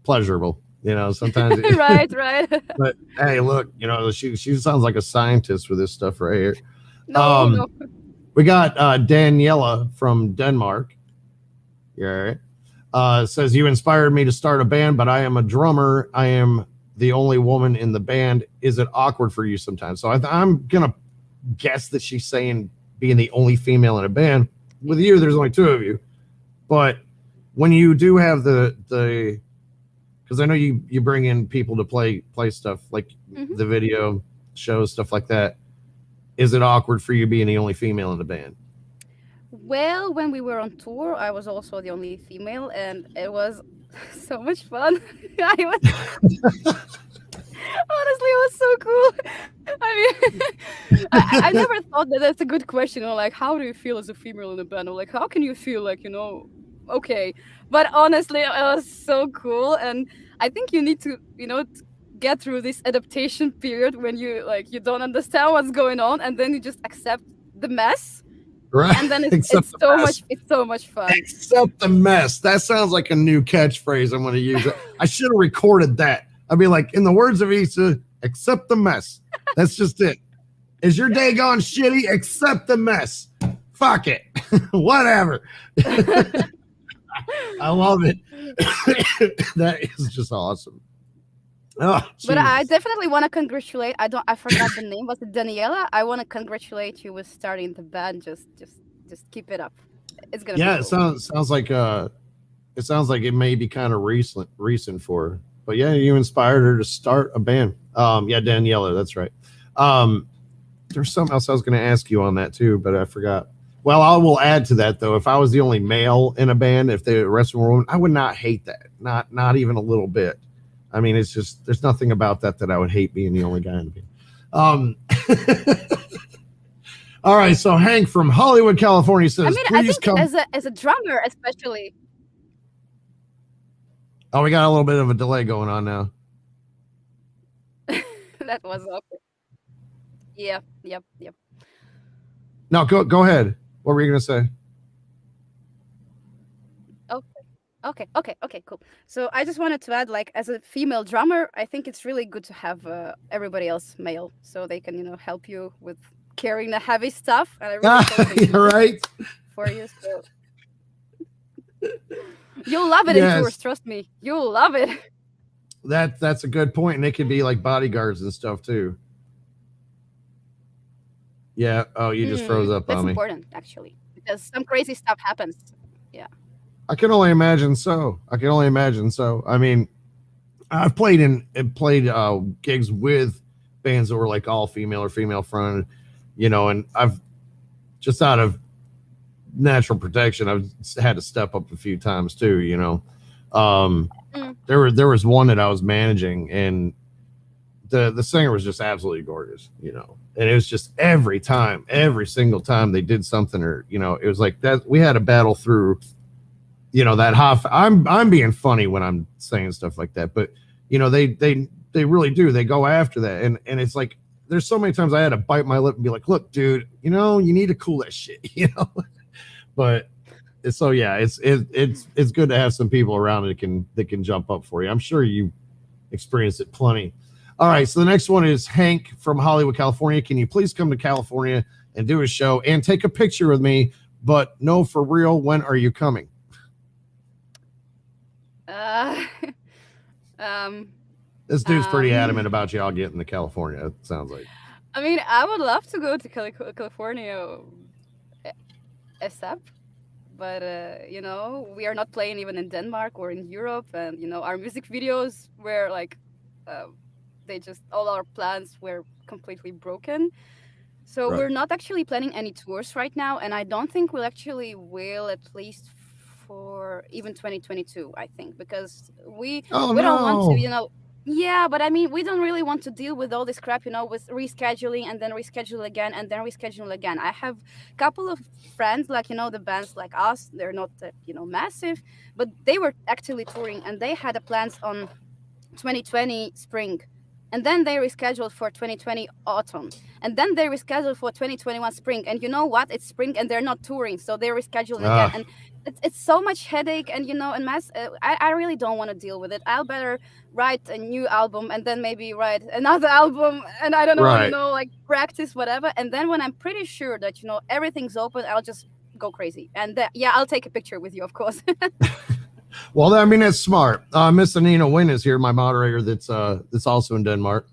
pleasurable. You know, sometimes. Right. But hey, look, you know, she sounds like a scientist with this stuff right here. No. We got Daniela from Denmark. Yeah. Says, you inspired me to start a band, but I am a drummer. I am the only woman in the band. Is it awkward for you sometimes? So I'm going to guess that she's saying being the only female in a band. With you, there's only two of you. But when you do have the because I know you bring in people to play stuff like the video shows, stuff like that. Is it awkward for you being the only female in the band? Well, when we were on tour, I was also the only female, and it was so much fun. I was honestly, it was so cool. I mean, I never thought that that's a good question. Like, how do you feel as a female in a band? Or like, how can you feel like, okay. But honestly, it was so cool. And I think you need to, get through this adaptation period when you don't understand what's going on, and then you just accept the mess. Right. And then it's so much fun. Accept the mess. That sounds like a new catchphrase. I'm going to use it. I should have recorded that. I'd be like, in the words of Issa, accept the mess. That's just it. Is your day gone shitty? Accept the mess. Fuck it. Whatever. I love it. That is just awesome. Oh, but I definitely want to congratulate. I forgot the name. Was it Daniela? I want to congratulate you with starting the band. Just keep it up. It's gonna. Yeah, be cool. It sounds like it may be kind of recent for her. But yeah, you inspired her to start a band. Yeah, Daniela, that's right. There's something else I was going to ask you on that too, but I forgot. Well, I will add to that though. If I was the only male in a band, if the rest of them were women, I would not hate that. Not even a little bit. I mean, it's just there's nothing about that I would hate being the only guy in the band. All right, so Hank from Hollywood, California says, I think come. As a drummer, especially. Oh, we got a little bit of a delay going on now. That was awkward. Yeah. Yep. No, go ahead. What were you going to say? Okay, cool. So I just wanted to add, like, as a female drummer, I think it's really good to have everybody else male, so they can, help you with carrying the heavy stuff. And I really you're right. For you, so you'll love it in tours. Trust me, you'll love it. That's a good point, and they could be like bodyguards and stuff too. Yeah. Oh, you just froze up on me. That's important, actually, because some crazy stuff happens. Yeah. I can only imagine so. I mean, I've played gigs with bands that were like all female or female fronted, and I've just out of natural protection, I've had to step up a few times too, There was one that I was managing, and the singer was just absolutely gorgeous, and it was just every single time they did something, or it was like that we had to battle through that half. I'm being funny when I'm saying stuff like that, but they really do. They go after that, and it's like there's so many times I had to bite my lip and be like, look, dude, you need to cool that shit, But so yeah, it's good to have some people around that can jump up for you. I'm sure you experienced it plenty. All right, so the next one is Hank from Hollywood, California. Can you please come to California and do a show and take a picture with me? But no, for real, when are you coming? This dude's pretty adamant about y'all getting to California, it sounds like. I mean, I would love to go to California ASAP, but we are not playing even in Denmark or in Europe, and our music videos were like all our plans were completely broken. So We're not actually planning any tours right now, and I don't think we'll at least for even 2022, I think, because we don't want to, yeah, but I mean, we don't really want to deal with all this crap, with rescheduling and then reschedule again and then reschedule again. I have a couple of friends, like, the bands like us, they're not, massive, but they were actively touring and they had plans on 2020 spring. And then they rescheduled for 2020 autumn. And then they rescheduled for 2021 spring. And you know what? It's spring and they're not touring. So they're rescheduling again. And it's so much headache and, and mess. I really don't want to deal with it. I'll better write a new album and then maybe write another album. And I don't know, like practice, whatever. And then when I'm pretty sure that, everything's open, I'll just go crazy. And I'll take a picture with you, of course. Well, I mean, that's smart. Miss Anina Wynn is here, my moderator that's also in Denmark.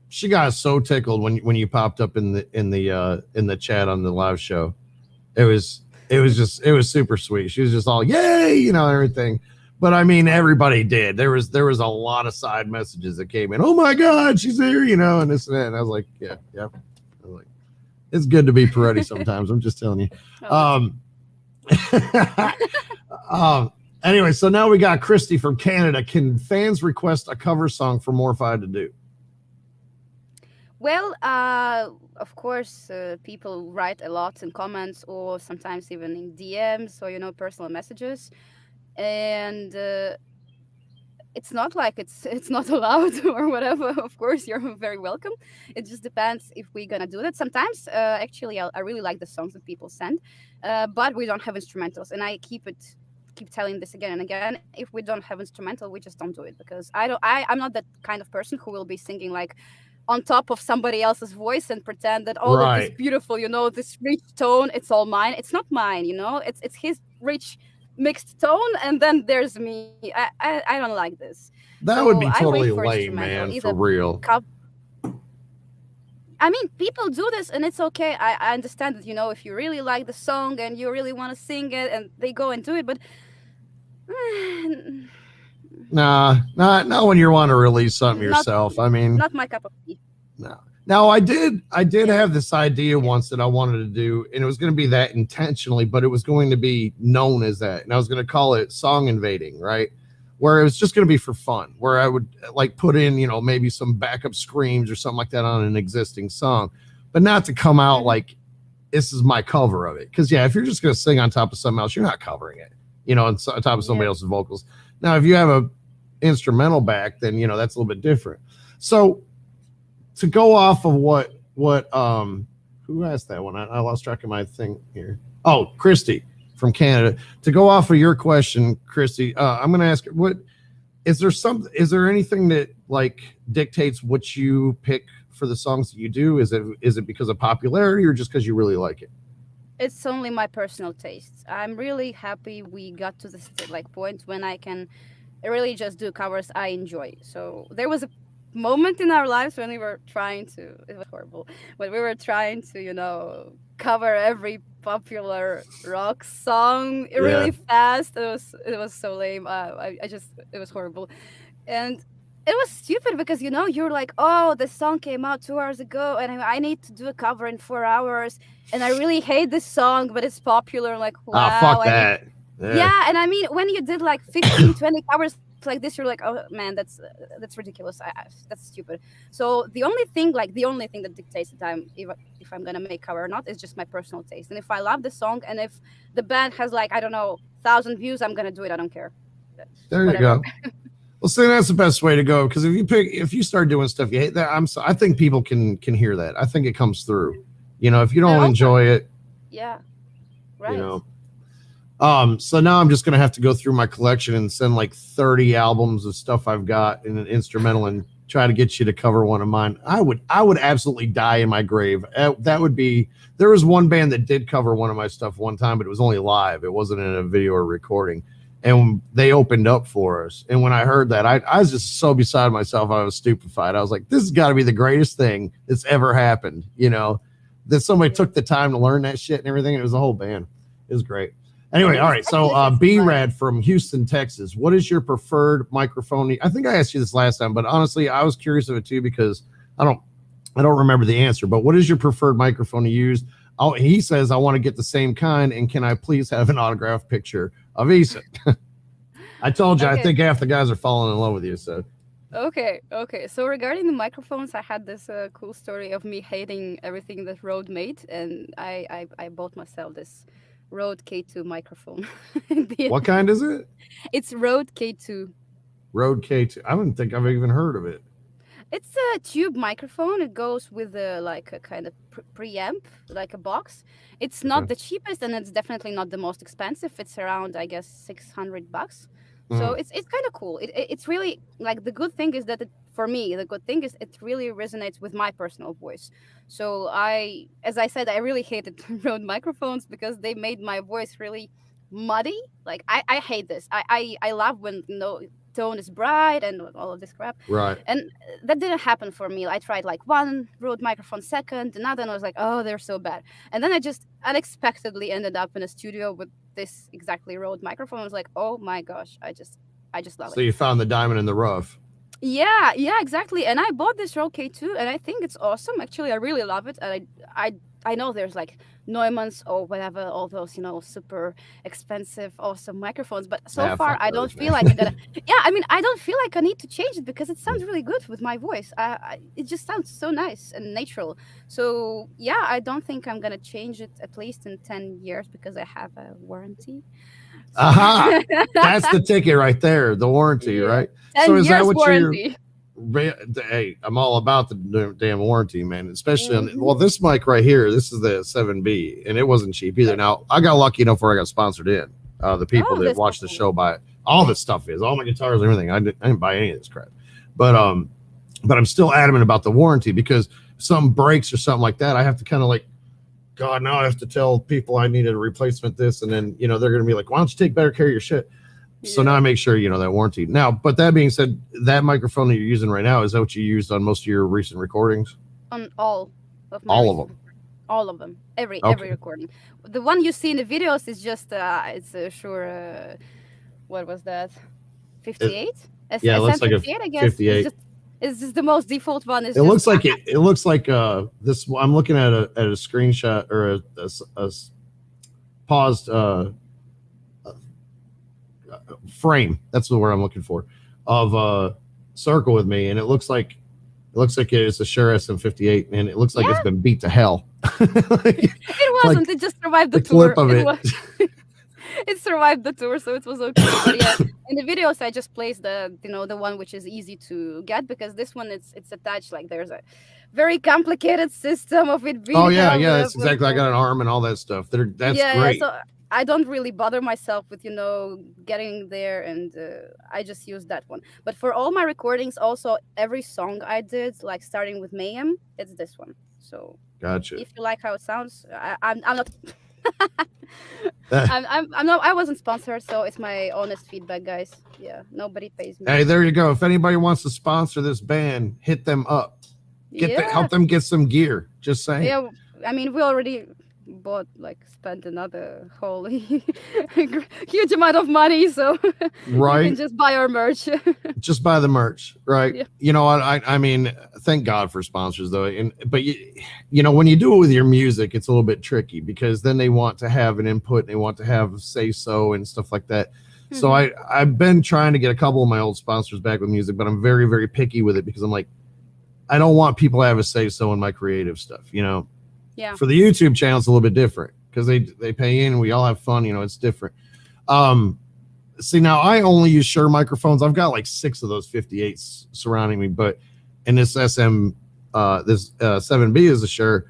she got so tickled when you popped up in the chat on the live show. It was super sweet. She was just all yay, everything. But I mean, everybody did. There was a lot of side messages that came in. Oh my God, she's here, and this and that. And I was like, yeah. I was like, it's good to be Peretti sometimes. I'm just telling you. Oh, Anyway, so now we got Christy from Canada. Can fans request a cover song for MORPHIDE to do? well, of course, people write a lot in comments or sometimes even in DMs or personal messages, and it's not like it's not allowed or whatever. Of course, you're very welcome. It just depends if we're gonna do that. Sometimes, actually, I really like the songs that people send, but we don't have instrumentals, and I keep telling this again and again. If we don't have instrumental, we just don't do it because I'm not that kind of person who will be singing like on top of somebody else's voice and pretend that all of this Right. beautiful, this rich tone, it's all mine. It's not mine, it's his rich mixed tone, and then there's me. I don't like this. That So would be I wait totally for lame, instrumental. man, Either for real. I mean, people do this and it's okay. I understand that, if you really like the song and you really want to sing it and they go and do it, but Nah, not when you want to release something not yourself. I mean, not my cup of tea. no. Now I did Yeah. have this idea Yeah. once that I wanted to do, and it was going to be that intentionally, but it was going to be known as that, and I was going to call it song invading, right? Where it was just going to be for fun, where I would like put in, maybe some backup screams or something like that on an existing song, but not to come out Mhm. like this is my cover of it. Because yeah, if you're just going to sing on top of something else, you're not covering it, on top of somebody Yeah. else's vocals. Now, if you have a instrumental back, then that's a little bit different. So to go off of what who asked that one? I lost track of my thing here. Oh, Christy from Canada. To go off of your question, Christy, I'm going to ask, what is there anything that like dictates what you pick for the songs that you do? Is it because of popularity or just because you really like it? It's only my personal tastes. I'm really happy we got to this like point when I can really just do covers I enjoy. So there was a moment in our lives when we were trying to, it was horrible, but we were trying to, cover every popular rock song Yeah. really fast. It was so lame. I just, it was horrible. And it was stupid because you're like, oh, the song came out 2 hours ago and I need to do a cover in 4 hours, and I really hate this song, but it's popular. Like, wow, Fuck I need. that. Yeah. Yeah, and I mean, when you did like 15, 20 covers like this, you're like, oh man, that's ridiculous. That's stupid. So the only thing that dictates the time if I'm gonna make cover or not is just my personal taste. And if I love the song and if the band has like, I don't know, 1,000 views, I'm gonna do it. I don't care. There you Whatever. go. Well, see, that's the best way to go, because if you start doing stuff you hate, that I think people can hear that. I think it comes through. If you And don't also, enjoy it, yeah, you right. know. So now I'm just gonna have to go through my collection and send like 30 albums of stuff I've got in an instrumental and try to get you to cover one of mine. I would absolutely die in my grave. That would be. There was one band that did cover one of my stuff one time, but it was only live. It wasn't in a video or recording. And they opened up for us. And when I heard that, I was just so beside myself. I was stupefied. I was like, this has got to be the greatest thing that's ever happened. That somebody took the time to learn that shit and everything. And it was a whole band. It was great. Anyway, all right. So B-Rad from Houston, Texas. What is your preferred microphone? I think I asked you this last time, but honestly, I was curious of it too, because I don't remember the answer. But what is your preferred microphone to use? Oh, he says, I want to get the same kind. And can I please have an autographed picture of Ethan? I told you, I Okay. think half the guys are falling in love with you. So Okay. So regarding the microphones, I had this cool story of me hating everything that Rode made, and I bought myself this Rode K2 microphone. In the what end. kind is it? It's Rode K2. Rode K2. I don't think I've even heard of it. It's a tube microphone. It goes with like a kind of preamp, like a box. It's not Okay. the cheapest, and it's definitely not the most expensive. It's around, I guess, $600. So Mm. it's kind of cool. It's really like, the good thing is that for me, the good thing is it really resonates with my personal voice. So as I said, I really hated Rode microphones because they made my voice really muddy. Like I hate this. I love when tone is bright and all of this crap. Right. And that didn't happen for me. I tried like one Rode microphone second, another, and I was like, oh, they're so bad. And then I just unexpectedly ended up in a studio with this exactly Rode microphone. I was like, oh my gosh, I just love it. So you found the diamond in the rough. Yeah, exactly. And I bought this Rode K2, and I think it's awesome. Actually, I really love it. And I know there's like Neumanns or whatever, all those, super expensive, awesome microphones. But so far, I don't feel like I'm gonna. Yeah, I mean, I don't feel like I need to change it because it sounds really good with my voice. It just sounds so nice and natural. So yeah, I don't think I'm gonna change it at least in 10 years because I have a warranty. Aha! That's the ticket right there, the warranty, right? So is that what warranty. Hey, I'm all about the damn warranty, man. Especially on this mic right here. This is the 7B, and it wasn't cheap either. Now I got lucky enough where I got sponsored in. The people that watch the show buy it. All this stuff all my guitars, everything. I didn't buy any of this crap, but I'm still adamant about the warranty because if something breaks or something like that, I have to kind of like, God, now I have to tell people I needed a replacement this, and then they're going to be like, why don't you take better care of your shit? So now I make sure that warranty. Now, but that being said, that microphone that you're using right now, is that what you used on most of your recent recordings? On all of them. All of them. Every recording. The one you see in the videos is just it's a Shure. What was that? 58. It looks like a 58, I guess. 58. It's just the most default one. It looks like it looks like this. I'm looking at a screenshot or a paused frame. That's the word I'm looking for of Circle with me, and it looks like it's a Shure SM58, and it looks like it's been beat to hell. It wasn't. It just survived the tour. Clip of it. It survived the tour, so it was okay. But yeah, in the videos, I just placed the one which is easy to get because this one it's attached. Like there's a very complicated system of it being. Oh yeah, that's exactly. I got an arm and all that stuff. That's great. So I don't really bother myself with getting there, and I just use that one. But for all my recordings, also every song I did, like starting with Mayhem, it's this one. So gotcha. If you like how it sounds, I'm not. I wasn't sponsored, so it's my honest feedback, guys. Yeah, nobody pays me. Hey, there you go. If anybody wants to sponsor this band, hit them up. Help them get some gear. Just saying. Yeah, I mean, we already spent another whole huge amount of money, so right. You can just buy our merch. Just buy the merch, right? Yeah. You know what? I mean, thank God for sponsors, though. But when you do it with your music, it's a little bit tricky because then they want to have an input, and they want to have say so and stuff like that. Mm-hmm. So I've been trying to get a couple of my old sponsors back with music, but I'm very, very picky with it because I'm like, I don't want people to have a say so in my creative stuff, Yeah. For the YouTube channel, it's a little bit different because they pay in and we all have fun. It's different. See, now I only use Shure microphones. I've got like 6 of those 58s surrounding me, but in this this 7B is a Shure,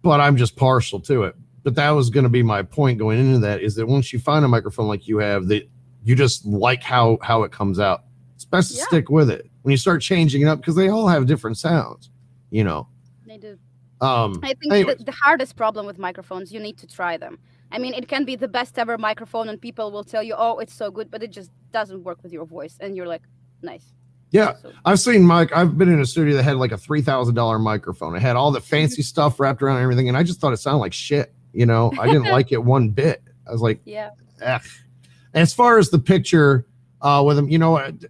but I'm just partial to it. But that was going to be my point going into that, is that once you find a microphone like you have, that you just like how it comes out. It's best to stick with it. When you start changing it up, because they all have different sounds, They do. I think the hardest problem with microphones, you need to try them. I mean, it can be the best ever microphone and people will tell you, oh, it's so good, but it just doesn't work with your voice. And you're like, nice. Yeah. So, I've been in a studio that had like a $3,000 microphone. It had all the fancy stuff wrapped around and everything. And I just thought it sounded like shit. I didn't like it one bit. I was like, yeah. As far as the picture with him,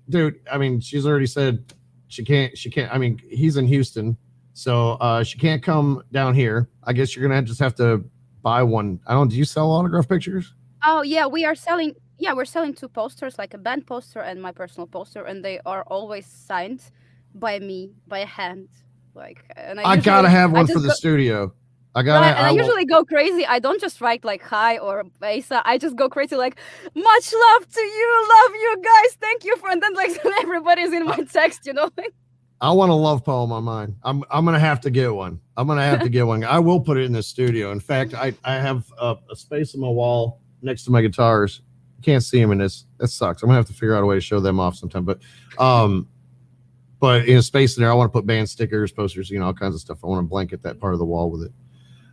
dude, I mean, she's already said she can't, I mean, he's in Houston. So she can't come down here. I guess you're gonna just have to buy one. Do you sell autograph pictures? Oh yeah, we're selling 2 posters, like a band poster and my personal poster, and they are always signed by me, by hand. And I gotta have one for the studio. I usually go crazy. I don't just write like hi or Besa. I just go crazy like, much love to you, love you guys, thank you for, and then everybody's in my text, I want a love poem on mine. I'm gonna have to get one. I will put it in the studio. In fact, I have a space on my wall next to my guitars. You can't see them in this. That sucks. I'm gonna have to figure out a way to show them off sometime. But in a space in there, I want to put band stickers, posters, all kinds of stuff. I want to blanket that part of the wall with it.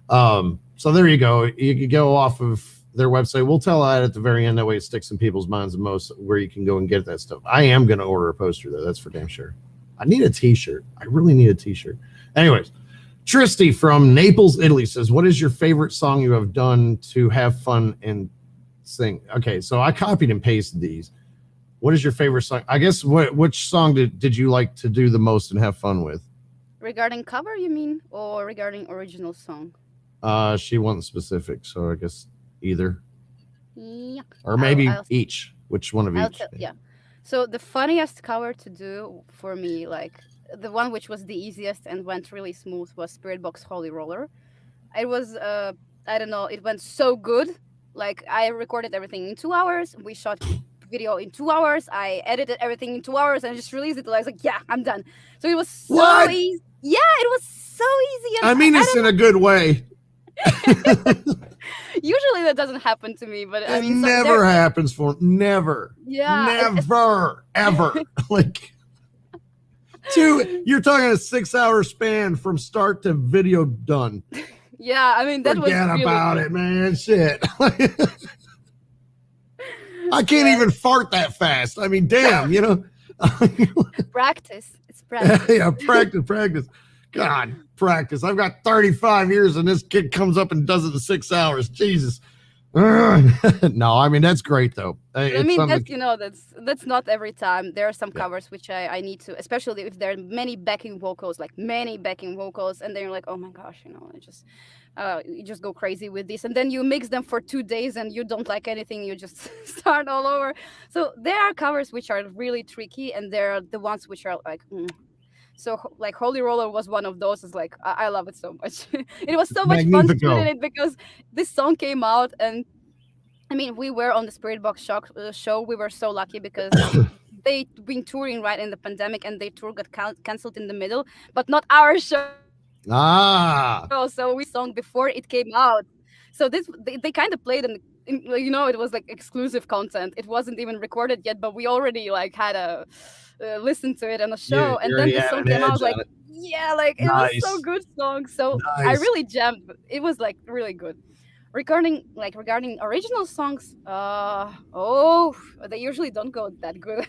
So there you go. You could go off of their website. We'll tell that at the very end. That way it sticks in people's minds the most where you can go and get that stuff. I am going to order a poster though. That's for damn sure. I need a t-shirt. I really need a t-shirt. Anyways, Tristy from Naples, Italy says, what is your favorite song you have done to have fun and sing? Okay, so I copied and pasted these. What is your favorite song? I guess which song did you like to do the most and have fun with? Regarding cover, you mean, or regarding original song? She wasn't specific, so I guess either. Yeah. Or maybe each. Which one of each? Yeah. So the funniest cover to do for me, like the one which was the easiest and went really smooth, was Spirit Box Holy Roller. It was I don't know, it went so good. Like I recorded everything in 2 hours. We shot video in 2 hours. I edited everything in 2 hours and just released it. I was like, yeah, I'm done. So it was so easy. Yeah, it was so easy. And I mean this in a good way. Usually that doesn't happen to me, but I mean, never happens for never. Yeah, never ever. Like you're talking a 6-hour span from start to video done. Yeah, I mean that Forget was about it, man. Shit. I can't even fart that fast. I mean, damn, you know. Practice. It's practice. Yeah, practice. God, practice. I've got 35 years and this kid comes up and does it in 6 hours. Jesus. No, I mean, that's great though. I mean, that's not every time. There are some covers which I need to, especially if there are many backing vocals, and then you're like, oh my gosh, you just go crazy with this, and then you mix them for 2 days and you don't like anything, you just start all over. So there are covers which are really tricky, and there are the ones which are like So like Holy Roller was one of those. It's like I love it so much. It was so much fun doing it because this song came out, and I mean we were on the Spirit Box show. We were so lucky because they'd been touring right in the pandemic, and their tour got cancelled in the middle, but not our show. So we song before it came out. So they kind of played it was like exclusive content. It wasn't even recorded yet, but we already like had a listen to it on a show, and then the song came out. I was like, it was so good song. So I really jammed. It was like really good. Regarding original songs, they usually don't go that good.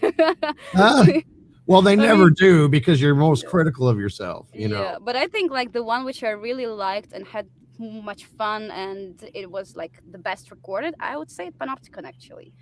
Well, they never do because you're most critical of yourself, you know. Yeah, but I think like the one which I really liked and had much fun, and it was like the best recorded, I would say Panopticon actually.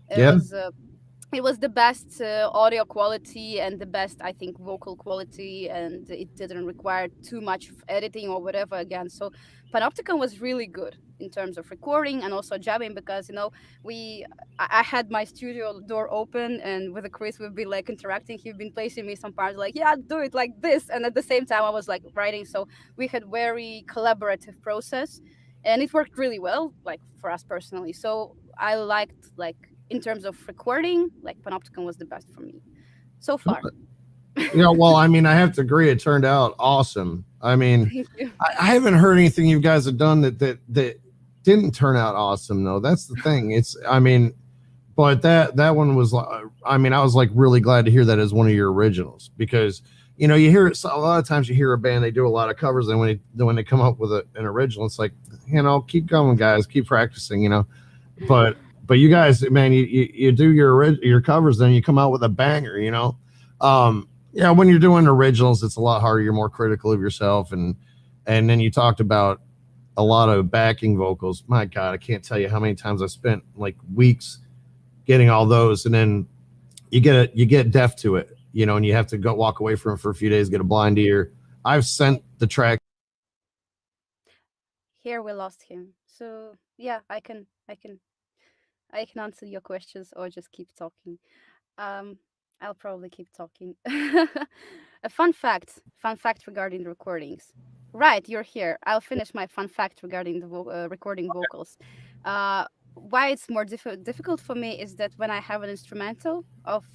It was the best audio quality and the best, I think, vocal quality, and it didn't require too much editing or whatever again. So Panopticon was really good in terms of recording and also jamming, because I had my studio door open, and with Chris we've been like interacting. He'd been placing me some parts like, yeah, do it like this, and at the same time I was like writing. So we had very collaborative process, and it worked really well, like for us personally. So I liked, like, in terms of recording, like Panopticon was the best for me so far. Well, I mean, I have to agree, it turned out awesome. I mean, I haven't heard anything you guys have done that didn't turn out awesome though. That's the thing. But that one was, I mean, I was like really glad to hear that as one of your originals, because you hear it a lot of times. You hear a band, they do a lot of covers, and when they come up with an original, it's like, keep going, guys, keep practicing, but you guys, man, you do your covers, then you come out with a banger, when you're doing originals, it's a lot harder. You're more critical of yourself, and then you talked about a lot of backing vocals. My God, I can't tell you how many times I spent like weeks getting all those, and then you get deaf to it, and you have to go walk away from it for a few days, get a blind ear. I've sent the track. Here we lost him. So yeah, I can answer your questions or just keep talking. I'll probably keep talking. A fun fact regarding the recordings. Right, you're here. I'll finish my fun fact regarding the recording vocals. Why it's more difficult for me is that when I have an instrumental of,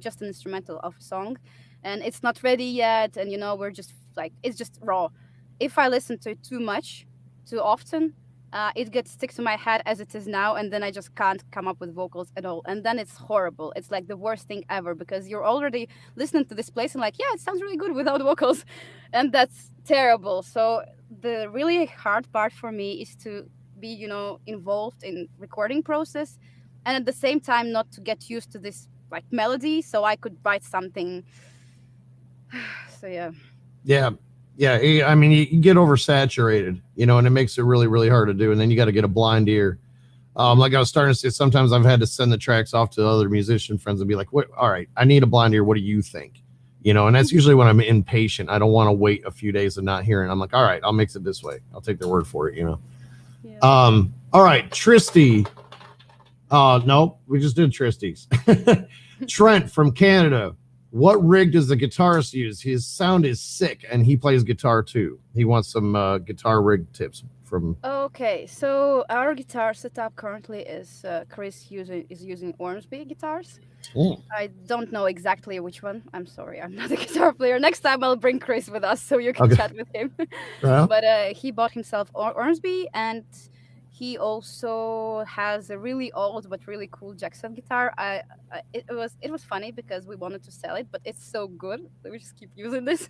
just an instrumental of a song, and it's not ready yet, and we're just like, it's just raw. If I listen to it too much, too often, it gets stuck to my head as it is now, and then I just can't come up with vocals at all, and then it's horrible. It's like the worst thing ever, because you're already listening to this place and like, yeah, it sounds really good without vocals, and that's terrible. So the really hard part for me is to be, involved in recording process, and at the same time not to get used to this like melody, so I could write something. So yeah. Yeah. Yeah. I mean, you get oversaturated, and it makes it really, really hard to do. And then you got to get a blind ear. Like I was starting to say, sometimes I've had to send the tracks off to other musician friends and be like, "What? All right, I need a blind ear. What do you think?" And that's usually when I'm impatient. I don't want to wait a few days and not hear it. I'm like, "All right, I'll mix it this way. I'll take their word for it." Yeah. All right, Tristy. No, we just did Tristy's. Trent from Canada. What rig does the guitarist use? His sound is sick, and he plays guitar too. He wants some guitar rig tips from. Okay, so our guitar setup currently is Chris using Ormsby guitars. Mm. I don't know exactly which one. I'm sorry, I'm not a guitar player. Next time I'll bring Chris with us so you can Okay. chat with him. Yeah. But he bought himself Ormsby, and he also has a really old but really cool Jackson guitar. It was funny because we wanted to sell it, but it's so good that we just keep using this.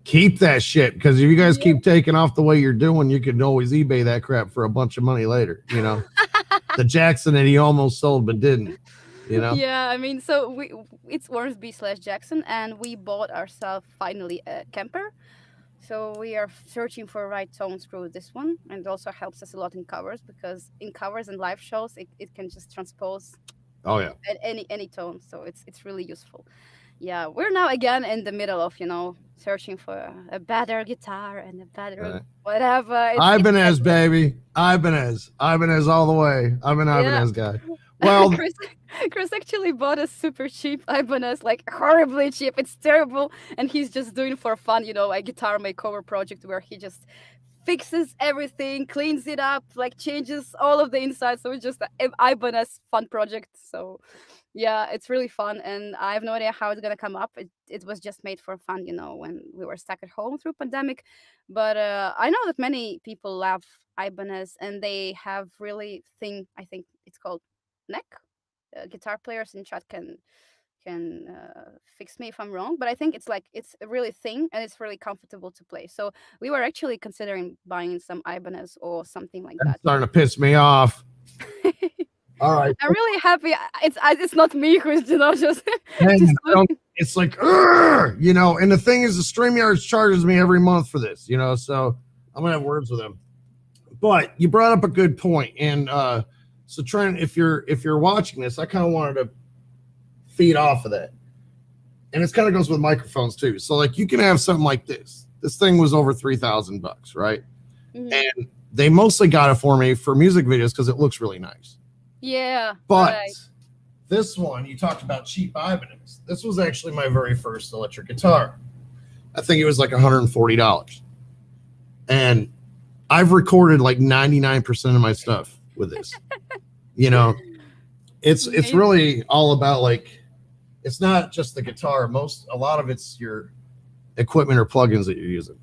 Keep that shit, because if you guys Yeah. keep taking off the way you're doing, you can always eBay that crap for a bunch of money later. The Jackson that he almost sold but didn't. Yeah, I mean, so it's Ormsby/Jackson, and we bought ourselves finally a Kemper. So we are searching for right tones through this one, and it also helps us a lot in covers, because in covers and live shows it can just transpose Oh yeah. at any tone, so it's really useful. Yeah, we're now again in the middle of searching for a better guitar and a better Right. whatever. Ibanez, baby. Ibanez all the way. I'm an Yeah. Ibanez guy. Well, Chris actually bought a super cheap Ibanez, like horribly cheap. It's terrible, and he's just doing for fun, a guitar makeover project where he just fixes everything, cleans it up, like changes all of the inside. So it's just an Ibanez fun project. So yeah, it's really fun, and I have no idea how it's gonna come up. It was just made for fun, when we were stuck at home through pandemic. But I know that many people love Ibanez, and they have really thin. I think it's called neck. Guitar players in chat can fix me if I'm wrong, but I think it's really thin and it's really comfortable to play. So we were actually considering buying some Ibanez or something like that's that. starting to piss me off. All right. I'm really happy. It's not me who's just Man, just looking. it's like, and the thing is, the StreamYard charges me every month for this, so I'm gonna have words with them. But you brought up a good point, and so Trent, if you're watching this, I kind of wanted to feed off of that, and it kind of goes with microphones too. So like, you can have something like this. This thing was over $3,000, right? Mhm. And they mostly got it for me for music videos because it looks really nice. Yeah, But right. this one, you talked about cheap Ibanez. This was actually my very first electric guitar. I think it was like $140. And I've recorded like 99% of my stuff with this. It's Amazing. really all about, like, it's not just the guitar. A lot of it's your equipment or plugins that you're using.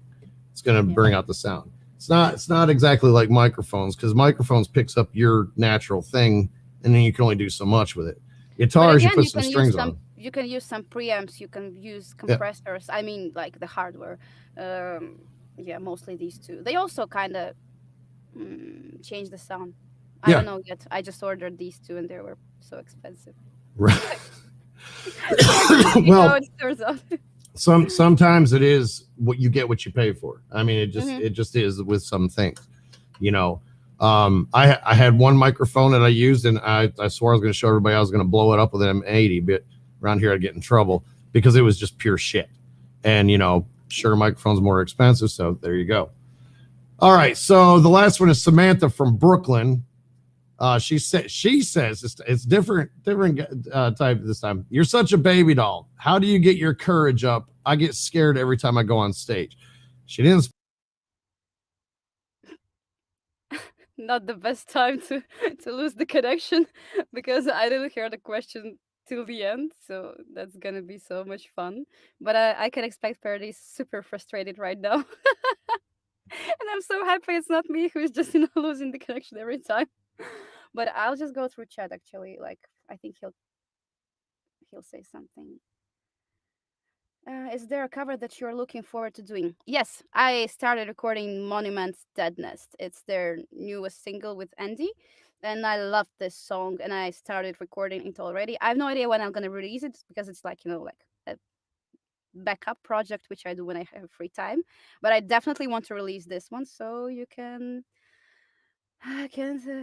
It's going to bring out the sound. It's not exactly like microphones, because microphones picks up your natural thing, and then you can only do so much with it. Guitars, But you again, put some strings on. you can use some preamps, you can use compressors. I mean, like the hardware. Yeah, mostly these two. They also kind of change the sound. I Yeah. don't know yet. I just ordered these two, and they were so expensive. Right. Well, it turns out. Sometimes it is what you get, what you pay for. I mean, Mhm. it just is with some things. I had one microphone that I used, and I swore I was going to show everybody I was going to blow it up with an M80, but around here I'd get in trouble because it was just pure shit. And sure, microphone's more expensive, so there you go. All right, so the last one is Samantha from Brooklyn. She says it's different type this time. You're such a baby doll. How do you get your courage up? I get scared every time I go on stage. She didn't. Not the best time to lose the connection, because I didn't hear the question till the end. So that's gonna be so much fun. But I can expect Parady's super frustrated right now. And I'm so happy it's not me who's just losing the connection every time. But I'll just go through chat actually. Like, I think he'll say something. Is there a cover that you're looking forward to doing? Yes, I started recording Monument's Dead Nest. It's their newest single with Andy, and I love this song. And I started recording it already. I have no idea when I'm gonna release it because it's like like a backup project which I do when I have free time. But I definitely want to release this one, so you can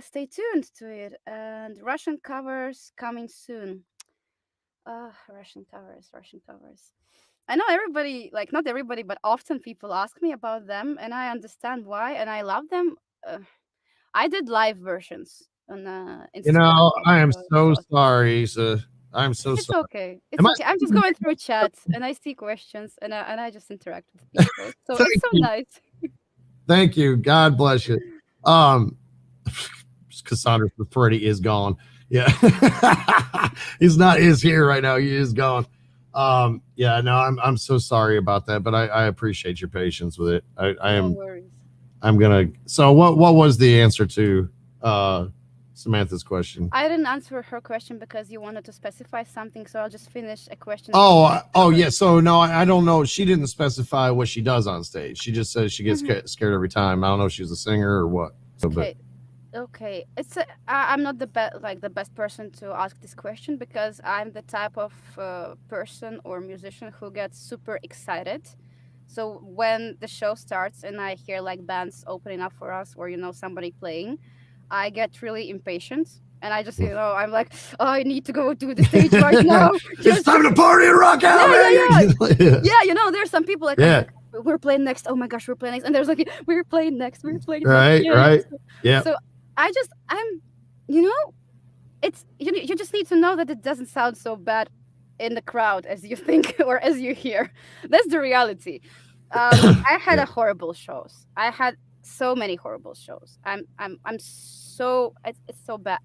stay tuned to it. And Russian covers coming soon. Russian covers, Russian covers. I know everybody, like not everybody, but often people ask me about them, and I understand why, and I love them. Uh, I did live versions on Instagram of I am so shows. sorry. So I'm so It's sorry. okay. It's Am I okay. I'm just speaking? going through chat, and I see questions, and I just interact with people. So Thank it's so you. nice. Thank you. God bless you. Um, Cassandra Freddie is gone. Yeah. He's not is here right now. He is gone. Yeah, no, I'm so sorry about that, but I appreciate your patience with it. I No am worries. I'm gonna so what was the answer to Samantha's question? I didn't answer her question because you wanted to specify something, so I'll just finish a question. Oh yeah. So no, I don't know. She didn't specify what she does on stage. She just says she gets scared every time. I don't know if she's a singer or what. So, Okay. Okay, I'm not the the best person to ask this question because I'm the type of person or musician who gets super excited. So when the show starts and I hear like bands opening up for us or somebody playing, I get really impatient and I just I'm like, oh, I need to go to the stage right now. It's time to party and rock out, man. Yeah, there's some people like, yeah. We're playing next. Oh my gosh, we're playing next. And there's like, we're playing next. We're playing next. Right. Yeah. So I'm, it's you just need to know that it doesn't sound so bad in the crowd as you think or as you hear. That's the reality. I had a horrible shows. I had so many horrible shows. I'm so it's so bad.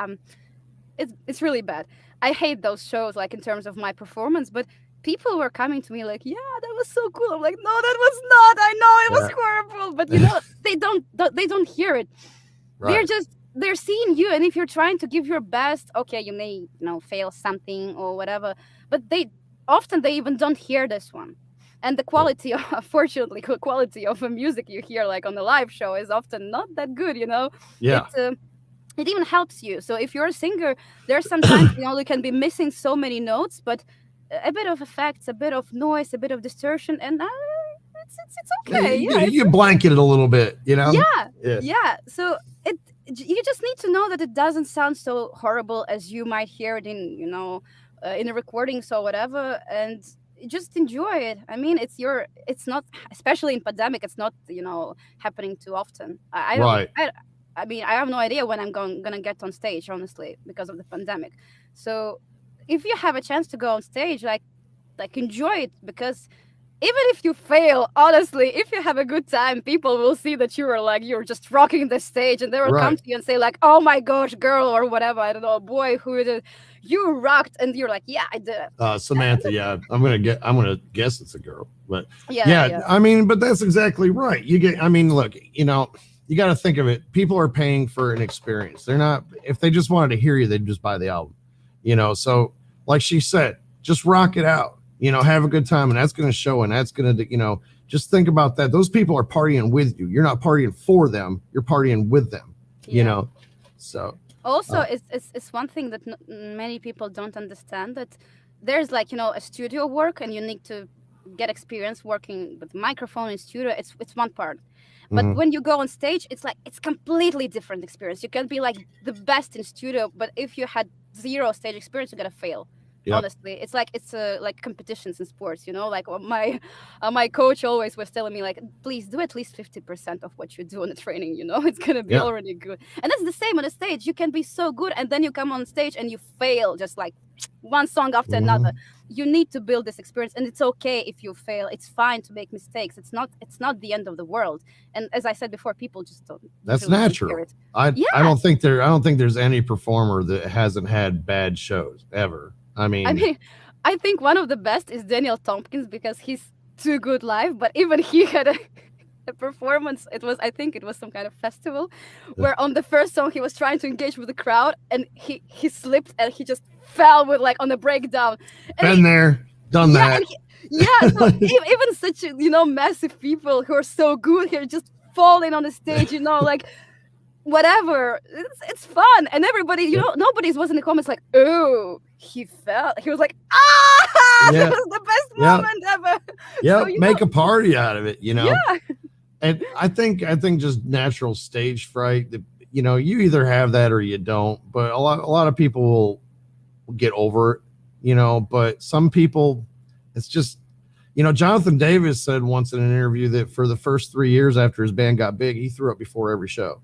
It's really bad. I hate those shows like in terms of my performance, but people were coming to me like, yeah, that was so cool. I'm like, no, that was not. I know it was horrible, but they don't hear it. Right. They're seeing you, and if you're trying to give your best, okay, you may fail something or whatever, but they even don't hear this one. And the quality, unfortunately, quality of the music you hear like on the live show is often not that good. Yeah. It even helps you. So if you're a singer, there's sometimes you can be missing so many notes, but a bit of effects, a bit of noise, a bit of distortion, and it's okay. You blanket it a little bit, Yeah. So you just need to know that it doesn't sound so horrible as you might hear it in in a recording, so whatever, and just enjoy it. I mean, it's not, especially in pandemic, it's not happening too often. I don't. I mean, I have no idea when I'm gonna get on stage, honestly, because of the pandemic. So if you have a chance to go on stage, like enjoy it, because even if you fail, honestly, if you have a good time, people will see that you're just rocking the stage, and they will come to you and say like, "Oh my gosh, girl," or whatever. I don't know, boy, who did you rocked, and you're like, "Yeah, I did it." Samantha, yeah, I'm gonna guess it's a girl, but yeah. I mean, but that's exactly right. I mean, look, you got to think of it. People are paying for an experience. They're not, if they just wanted to hear you, they'd just buy the album, So like she said, just rock it out. Have a good time, and that's going to show, and that's going to, just think about that. Those people are partying with you. You're not partying for them. You're partying with them, so. Also, it's one thing that many people don't understand, that there's like, a studio work, and you need to get experience working with microphone in studio. It's one part. But when you go on stage, it's completely different experience. You can be like the best in studio, but if you had zero stage experience, you're going to fail. Yep. Honestly, it's like competitions in sports, like my coach always was telling me like, please do at least 50% of what you do on the training, it's gonna be already good. And that's the same on the stage. You can be so good, and then you come on stage and you fail, just like one song after another. You need to build this experience, and it's okay if you fail. It's fine to make mistakes. It's not the end of the world. And as I said before, people just don't. That's natural. I don't think there's any performer that hasn't had bad shows ever. I mean, I think one of the best is Daniel Tompkins, because he's too good live. But even he had a performance. I think it was some kind of festival, where on the first song he was trying to engage with the crowd, and he slipped and he just fell with like on a breakdown. Been there, done that. Yeah, so even such massive people who are so good here just falling on the stage, like whatever. It's fun, and everybody, nobody was in the comments like, oh, he fell. He was like, ah, Yeah. that was the best moment ever. Yeah, So, make a party out of it, Yeah. And I think just natural stage fright. You either have that or you don't. But a lot of people will get over it, But some people, it's just, Jonathan Davis said once in an interview that for the first 3 years after his band got big, he threw up before every show.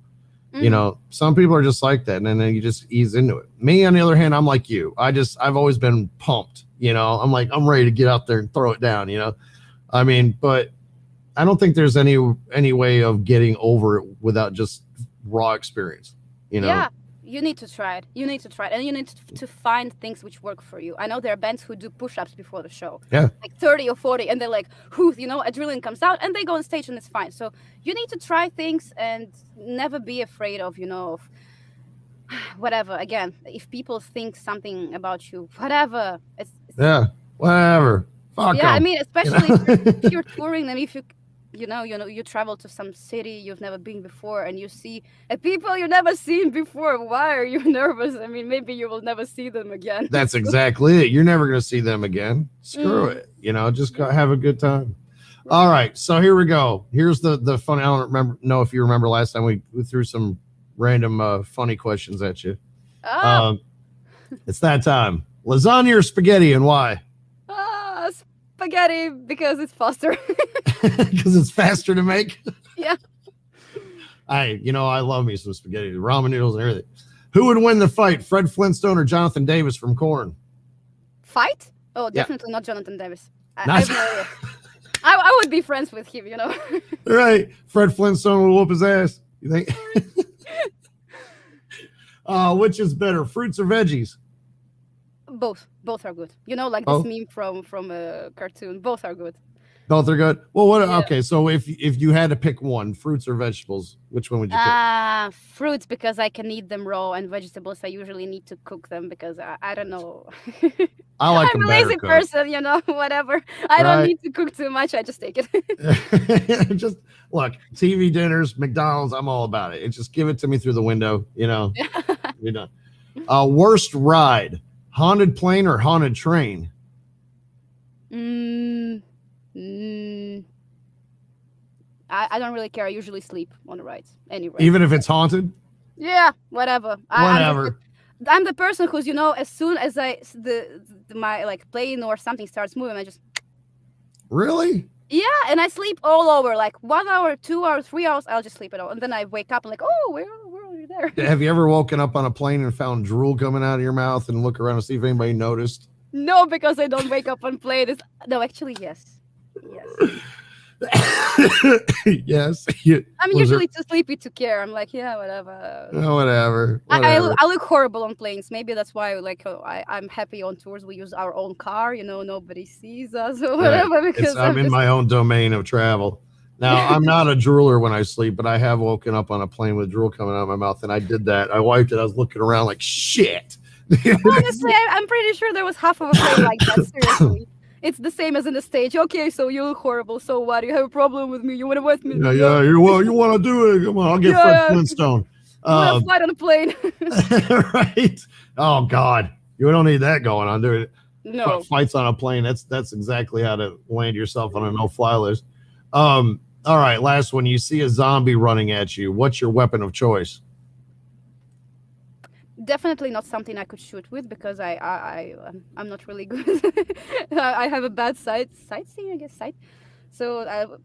Mhm. Some people are just like that, and then you just ease into it. Me, on the other hand, I'm like you. I've always been pumped. I'm like, I'm ready to get out there and throw it down. I mean, but I don't think there's any way of getting over it without just raw experience. Yeah, you need to try it. And you need to find things which work for you. I know there are bands who do push-ups before the show. Yeah. Like 30 or 40, and they're like, whew, adrenaline comes out, and they go on stage and it's fine. So you need to try things and never be afraid of, of whatever. Again, if people think something about you, whatever. Yeah, whatever. Fuck yeah, 'em. I mean, especially if you're touring, and if you travel to some city you've never been before, and you see people you've never seen before. Why are you nervous? I mean, maybe you will never see them again. That's exactly it. You're never going to see them again. Screw it. Just go have a good time. All right. So here we go. Here's the fun. I don't know if you remember last time we threw some random funny questions at you. Oh. It's that time. Lasagna or spaghetti, and why? Spaghetti, because it's faster. Because it's faster to make. Yeah. I love me some spaghetti, ramen noodles, and everything. Who would win the fight, Fred Flintstone or Jonathan Davis from Korn? Fight? Oh, definitely not Jonathan Davis. I Nice. have no idea. I would be friends with him, Right. Fred Flintstone will whoop his ass. You think? Which is better, fruits or veggies? Both are good. Like this meme from a cartoon. Both are good. Both are good. Well, what? Yeah. Okay, so if you had to pick one, fruits or vegetables, which one would you pick? Fruits, because I can eat them raw, and vegetables I usually need to cook them because I don't know. I like I'm them a lazy better person, whatever. I don't need to cook too much. I just take it. Just look, TV dinners, McDonald's. I'm all about it. Just give it to me through the window. You're done. Worst ride. Haunted plane or haunted train? I don't really care. I usually sleep on the rides anyway. Even if it's haunted? Yeah, whatever. Whatever. I'm the person who's, as soon as my like plane or something starts moving, I just. Really? Yeah, and I sleep all over, like 1 hour, 2 hours, 3 hours. I'll just sleep it all, and then I wake up and like, oh, where are you there? Have you ever woken up on a plane and found drool coming out of your mouth and look around to see if anybody noticed? No, because I don't wake up on plane. No, actually, yes. Yes. I'm usually too sleepy to care. I'm like, yeah, whatever. Whatever. I look horrible on planes. Maybe that's why, I'm happy on tours. We use our own car. Nobody sees us or whatever. Right. Because I'm in my own domain of travel. Now, I'm not a drooler when I sleep, but I have woken up on a plane with drool coming out of my mouth, and I did that. I wiped it. I was looking around like, shit. Honestly, I'm pretty sure there was half of a plane like that. Seriously. It's the same as in the stage. Okay, so you look horrible. So what? You have a problem with me? You want to with me? Yeah. You want to do it? Come on, I'll get Fred Flintstone. You want to fight on a plane? Right. Oh God, you don't need that going on, do it. No. Fights on a plane. That's exactly how to land yourself on a no-fly list. All right, last one. You see a zombie running at you. What's your weapon of choice? Definitely not something I could shoot with because I'm not really good. I have a bad sightseeing, I guess, sight. So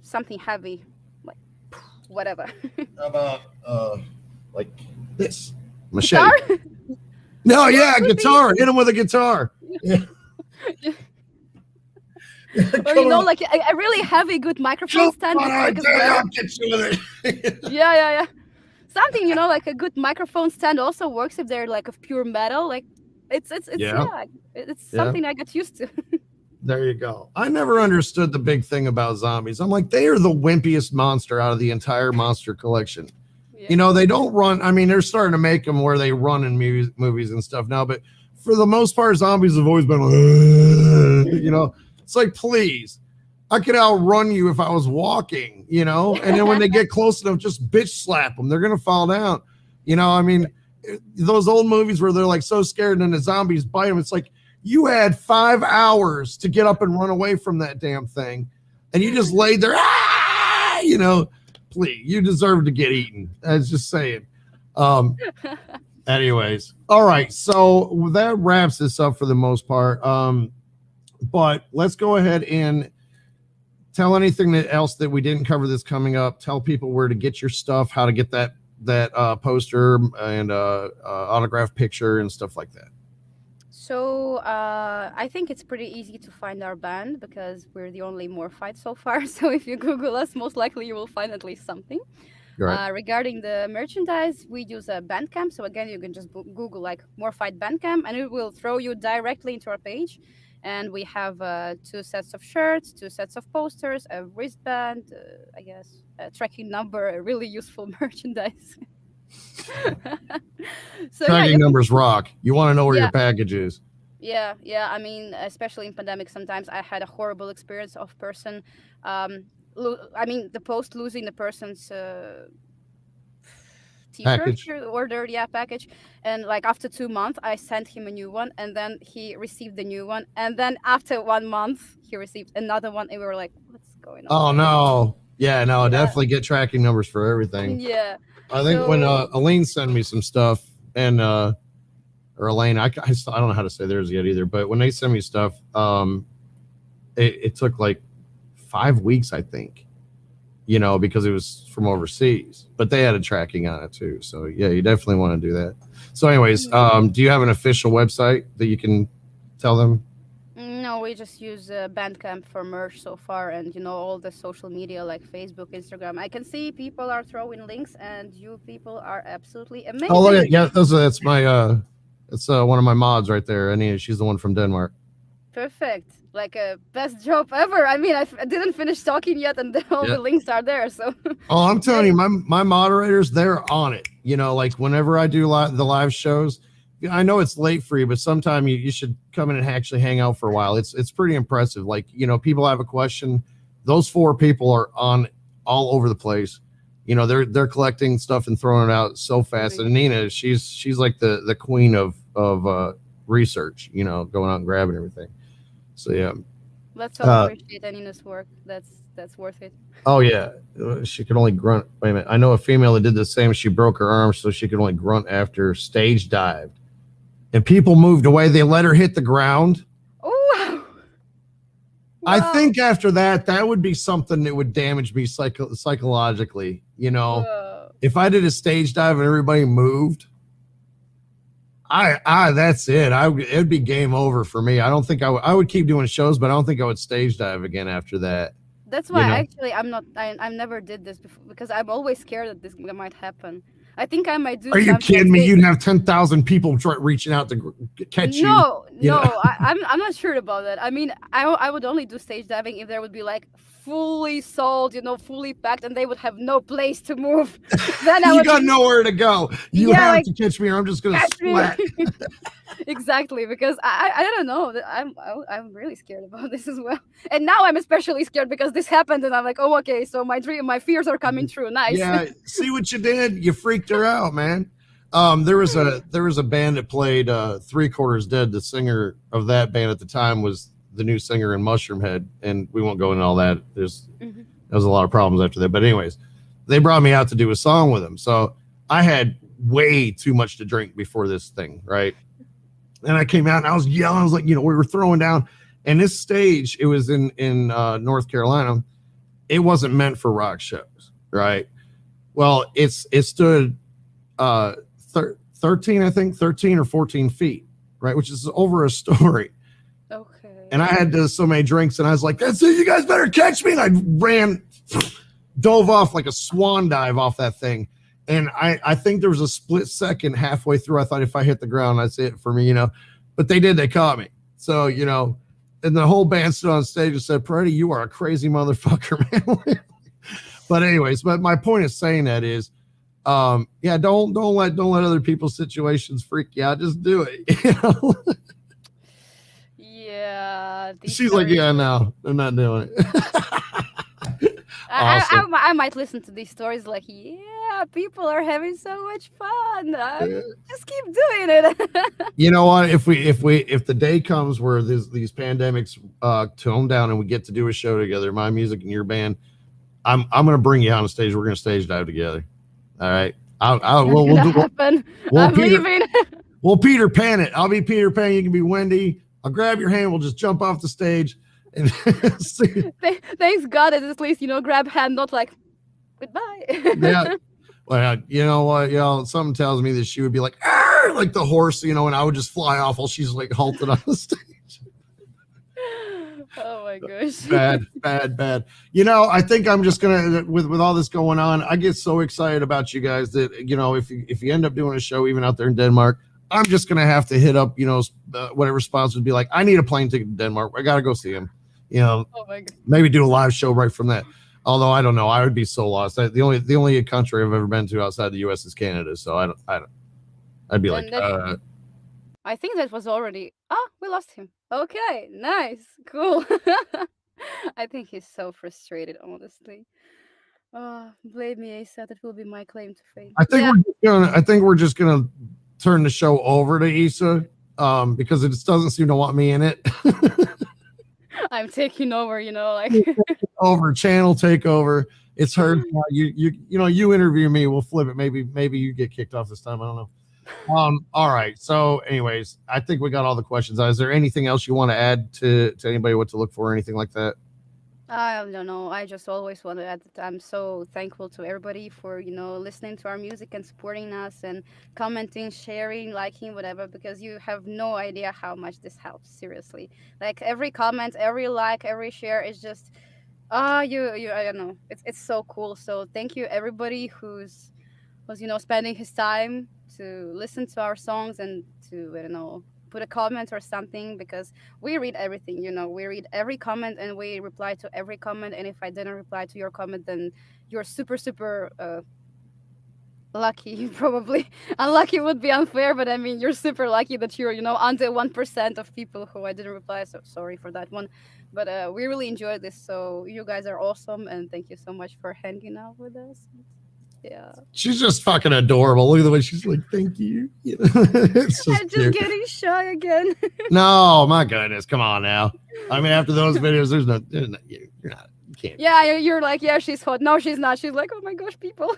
something heavy, like whatever. How about like this machete? Guitar? No, yeah, guitar. Hit him with a guitar. Yeah. Or like a really heavy, good microphone stand. I'll get you with it. Yeah. Something, like a good microphone stand also works if they're like of pure metal. Like it's something I get used to. There you go. I never understood the big thing about zombies. I'm like, they are the wimpiest monster out of the entire monster collection. Yeah. They don't run. I mean, they're starting to make them where they run in movies and stuff now, but for the most part, zombies have always been, you know, it's like, please, I could outrun you if I was walking, you know, and then when they get close enough, just bitch slap them. They're going to fall down. You know, I mean, those old movies where they're like so scared and the zombies bite them. It's like, you had 5 hours to get up and run away from that damn thing. And you just laid there, you know, please, you deserve to get eaten. I was just saying. Anyways, all right. So that wraps this up for the most part. But let's go ahead and tell anything else that we didn't cover that's coming up. Tell people where to get your stuff, how to get that poster and autograph picture and stuff like that. So I think it's pretty easy to find our band because we're the only MORPHIDE so far. So if you Google us, most likely you will find at least something. Right. Regarding the merchandise, we use a Bandcamp. So again, you can just Google like MORPHIDE Bandcamp and it will throw you directly into our page. And we have 2 sets of shirts, 2 sets of posters, a wristband, I guess, a tracking number, a really useful merchandise. So tracking numbers rock. You want to know where your package is. Yeah. I mean, especially in pandemic, sometimes I had a horrible experience of person. The post losing the person's t-shirt ordered, package, and like after 2 months, I sent him a new one, and then he received the new one, and then after 1 month, he received another one, and we were like, "What's going on?" Oh no! Yeah, no, definitely get tracking numbers for everything. Yeah. I think when Elaine sent me some stuff, and or Elaine, I don't know how to say theirs yet either, but when they sent me stuff, it took like 5 weeks, I think, you know, because it was from overseas, but they had a tracking on it too. So yeah, you definitely want to do that. So anyways, do you have an official website that you can tell them? No, we just use Bandcamp for merch so far, and you know, all the social media like Facebook, Instagram. I can see people are throwing links, and you people are absolutely amazing. Oh, look at that's my it's one of my mods right there. Anita, she's the one from Denmark. Perfect. Like a best job ever. I mean, I didn't finish talking yet, and all the links are there. So. Oh, I'm telling you, my moderators, they're on it. You know, like whenever I do the live shows, I know it's late for you, but sometime you should come in and actually hang out for a while. It's pretty impressive. Like, you know, people have a question. Those 4 people are on all over the place. You know, they're collecting stuff and throwing it out so fast. And Nina, she's like the queen of research. You know, going out and grabbing everything. So yeah, let's appreciate Anina's work. That's worth it. Oh yeah, she could only grunt. Wait a minute, I know a female that did the same. She broke her arm, so she could only grunt after stage dived, and people moved away. They let her hit the ground. Oh, wow. I think after that would be something that would damage me psychologically. You know, if I did a stage dive and everybody moved. That's it. It'd be game over for me. I don't think I would keep doing shows, but I don't think I would stage dive again after that. That's why actually I never did this before because I'm always scared that this might happen. I think I might do. Are you kidding me? You'd have 10,000 people reaching out to catch you. No, I'm not sure about that. I mean, I would only do stage diving if there would be like fully sold, you know, fully packed, and they would have no place to move. Then you got nowhere to go. You have to catch me, or I'm just gonna splat. Exactly, because I don't know. I'm really scared about this as well, and now I'm especially scared because this happened, and I'm like, oh, okay, so my fears are coming true. Nice. Yeah, see what you did? You freaked her out, man. There was a band that played 3 Quarters Dead. The singer of that band at the time was the new singer in Mushroom Head, and we won't go into all that. There was a lot of problems after that, but anyways, they brought me out to do a song with them. So I had way too much to drink before this thing, right? And I came out and I was yelling. I was like, you know, we were throwing down, and this stage, it was in North Carolina. It wasn't meant for rock shows, right? Well, it stood 13 or 14 feet, right, which is over a story. Okay. And I had so many drinks, and I was like, that's it, you guys better catch me. And I dove off like a swan dive off that thing. And I think there was a split second halfway through. I thought if I hit the ground, that's it for me, you know. But they did. They caught me. So, you know, and the whole band stood on stage and said, Peretti, you are a crazy motherfucker, man. But anyways, but my point of saying that is Yeah, don't let other people's situations freak you out. Just do it. You know? Yeah. She's like, yeah, no, I'm not doing it. Awesome. I might listen to these stories like, yeah, people are having so much fun. Just keep doing it. You know what? If the day comes where these pandemics tone down and we get to do a show together, my music and your band, I'm gonna bring you on the stage. We're gonna stage dive together. All right. I'm leaving. We'll Peter Pan it. I'll be Peter Pan. You can be Wendy. I'll grab your hand. We'll just jump off the stage. And Thanks God, at least grab hand, not like goodbye. Yeah. Well, you know what? Something tells me that she would be like the horse, and I would just fly off while she's like halted on the stage. Oh my gosh. Bad. I think I'm just gonna with all this going on, I get so excited about you guys that if you end up doing a show even out there in Denmark, I'm just gonna have to hit up whatever sponsor would be like, I need a plane ticket to Denmark. I gotta go see him. Oh my God. Maybe do a live show right from that. Although I don't know, I would be so lost. The only country I've ever been to outside the U.S. is Canada, so I'd be like, I think that was already. We lost him. Okay, nice, cool. I think he's so frustrated, honestly. Blame me, Asa. That will be my claim to fame. I think we're just gonna turn the show over to Issa, because it just doesn't seem to want me in it. I'm taking over, like over channel takeover. It's her. You interview me. We'll flip it. Maybe you get kicked off this time. I don't know. All right. So, anyways, I think we got all the questions. Is there anything else you want to add to anybody what to look for or anything like that? I don't know. I just always want to add that I'm so thankful to everybody for, listening to our music and supporting us and commenting, sharing, liking, whatever, because you have no idea how much this helps. Seriously. Like every comment, every like, every share is just, I don't know. It's so cool. So thank you everybody was, spending his time to listen to our songs and to, I don't know, put a comment or something, because we read everything. We read every comment and we reply to every comment, and if I didn't reply to your comment, then you're super lucky. Probably unlucky would be unfair, but I mean, you're super lucky that you're under 1% of people who I didn't reply, so sorry for that one. But we really enjoyed this, so you guys are awesome, and thank you so much for hanging out with us. Yeah, she's just fucking adorable. Look at the way she's like, thank you. It's I'm just getting shy again. No, my goodness, come on now. I mean, after those videos, there's no you're not, you can't. Yeah, you're like, yeah, she's hot. No, she's not. She's like, oh my gosh, people.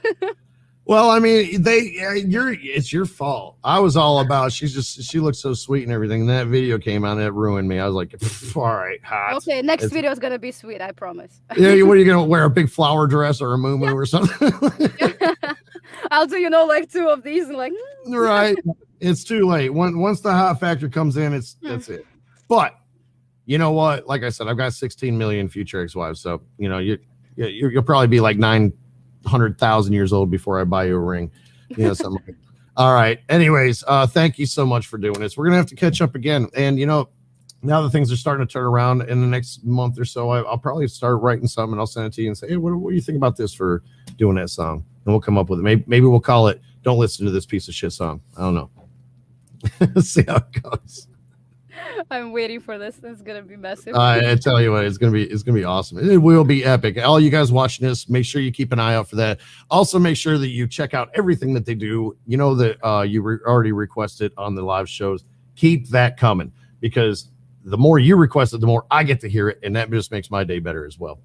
Well, I mean, it's your fault. I was all about, she looks so sweet and everything. And that video came out and it ruined me. I was like, all right, hot. Okay, next video is going to be sweet, I promise. Yeah, what are you going to wear, a big flower dress or a moo-moo or something? I'll do, like 2 of these and like. Right. It's too late. Once the hot factor comes in, that's it. But you know what? Like I said, I've got 16 million future ex-wives. So, you'll probably be like 900,000 years old before I buy you a ring. Something like that. All right. Anyways, thank you so much for doing this. We're going to have to catch up again. And, now that things are starting to turn around in the next month or so, I'll probably start writing something and I'll send it to you and say, hey, what do you think about this for doing that song? And we'll come up with it. Maybe we'll call it, Don't Listen to This Piece of Shit Song. I don't know. See how it goes. I'm waiting for this. It's gonna be massive. I tell you what, it's gonna be awesome. It will be epic. All you guys watching this, make sure you keep an eye out for that. Also, make sure that you check out everything that they do. That you already requested on the live shows. Keep that coming, because the more you request it, the more I get to hear it, and that just makes my day better as well.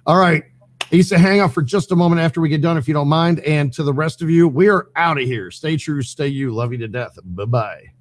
All right, Issa, hang out for just a moment after we get done, if you don't mind. And to the rest of you, we are out of here. Stay true, stay you. Love you to death. Bye-bye.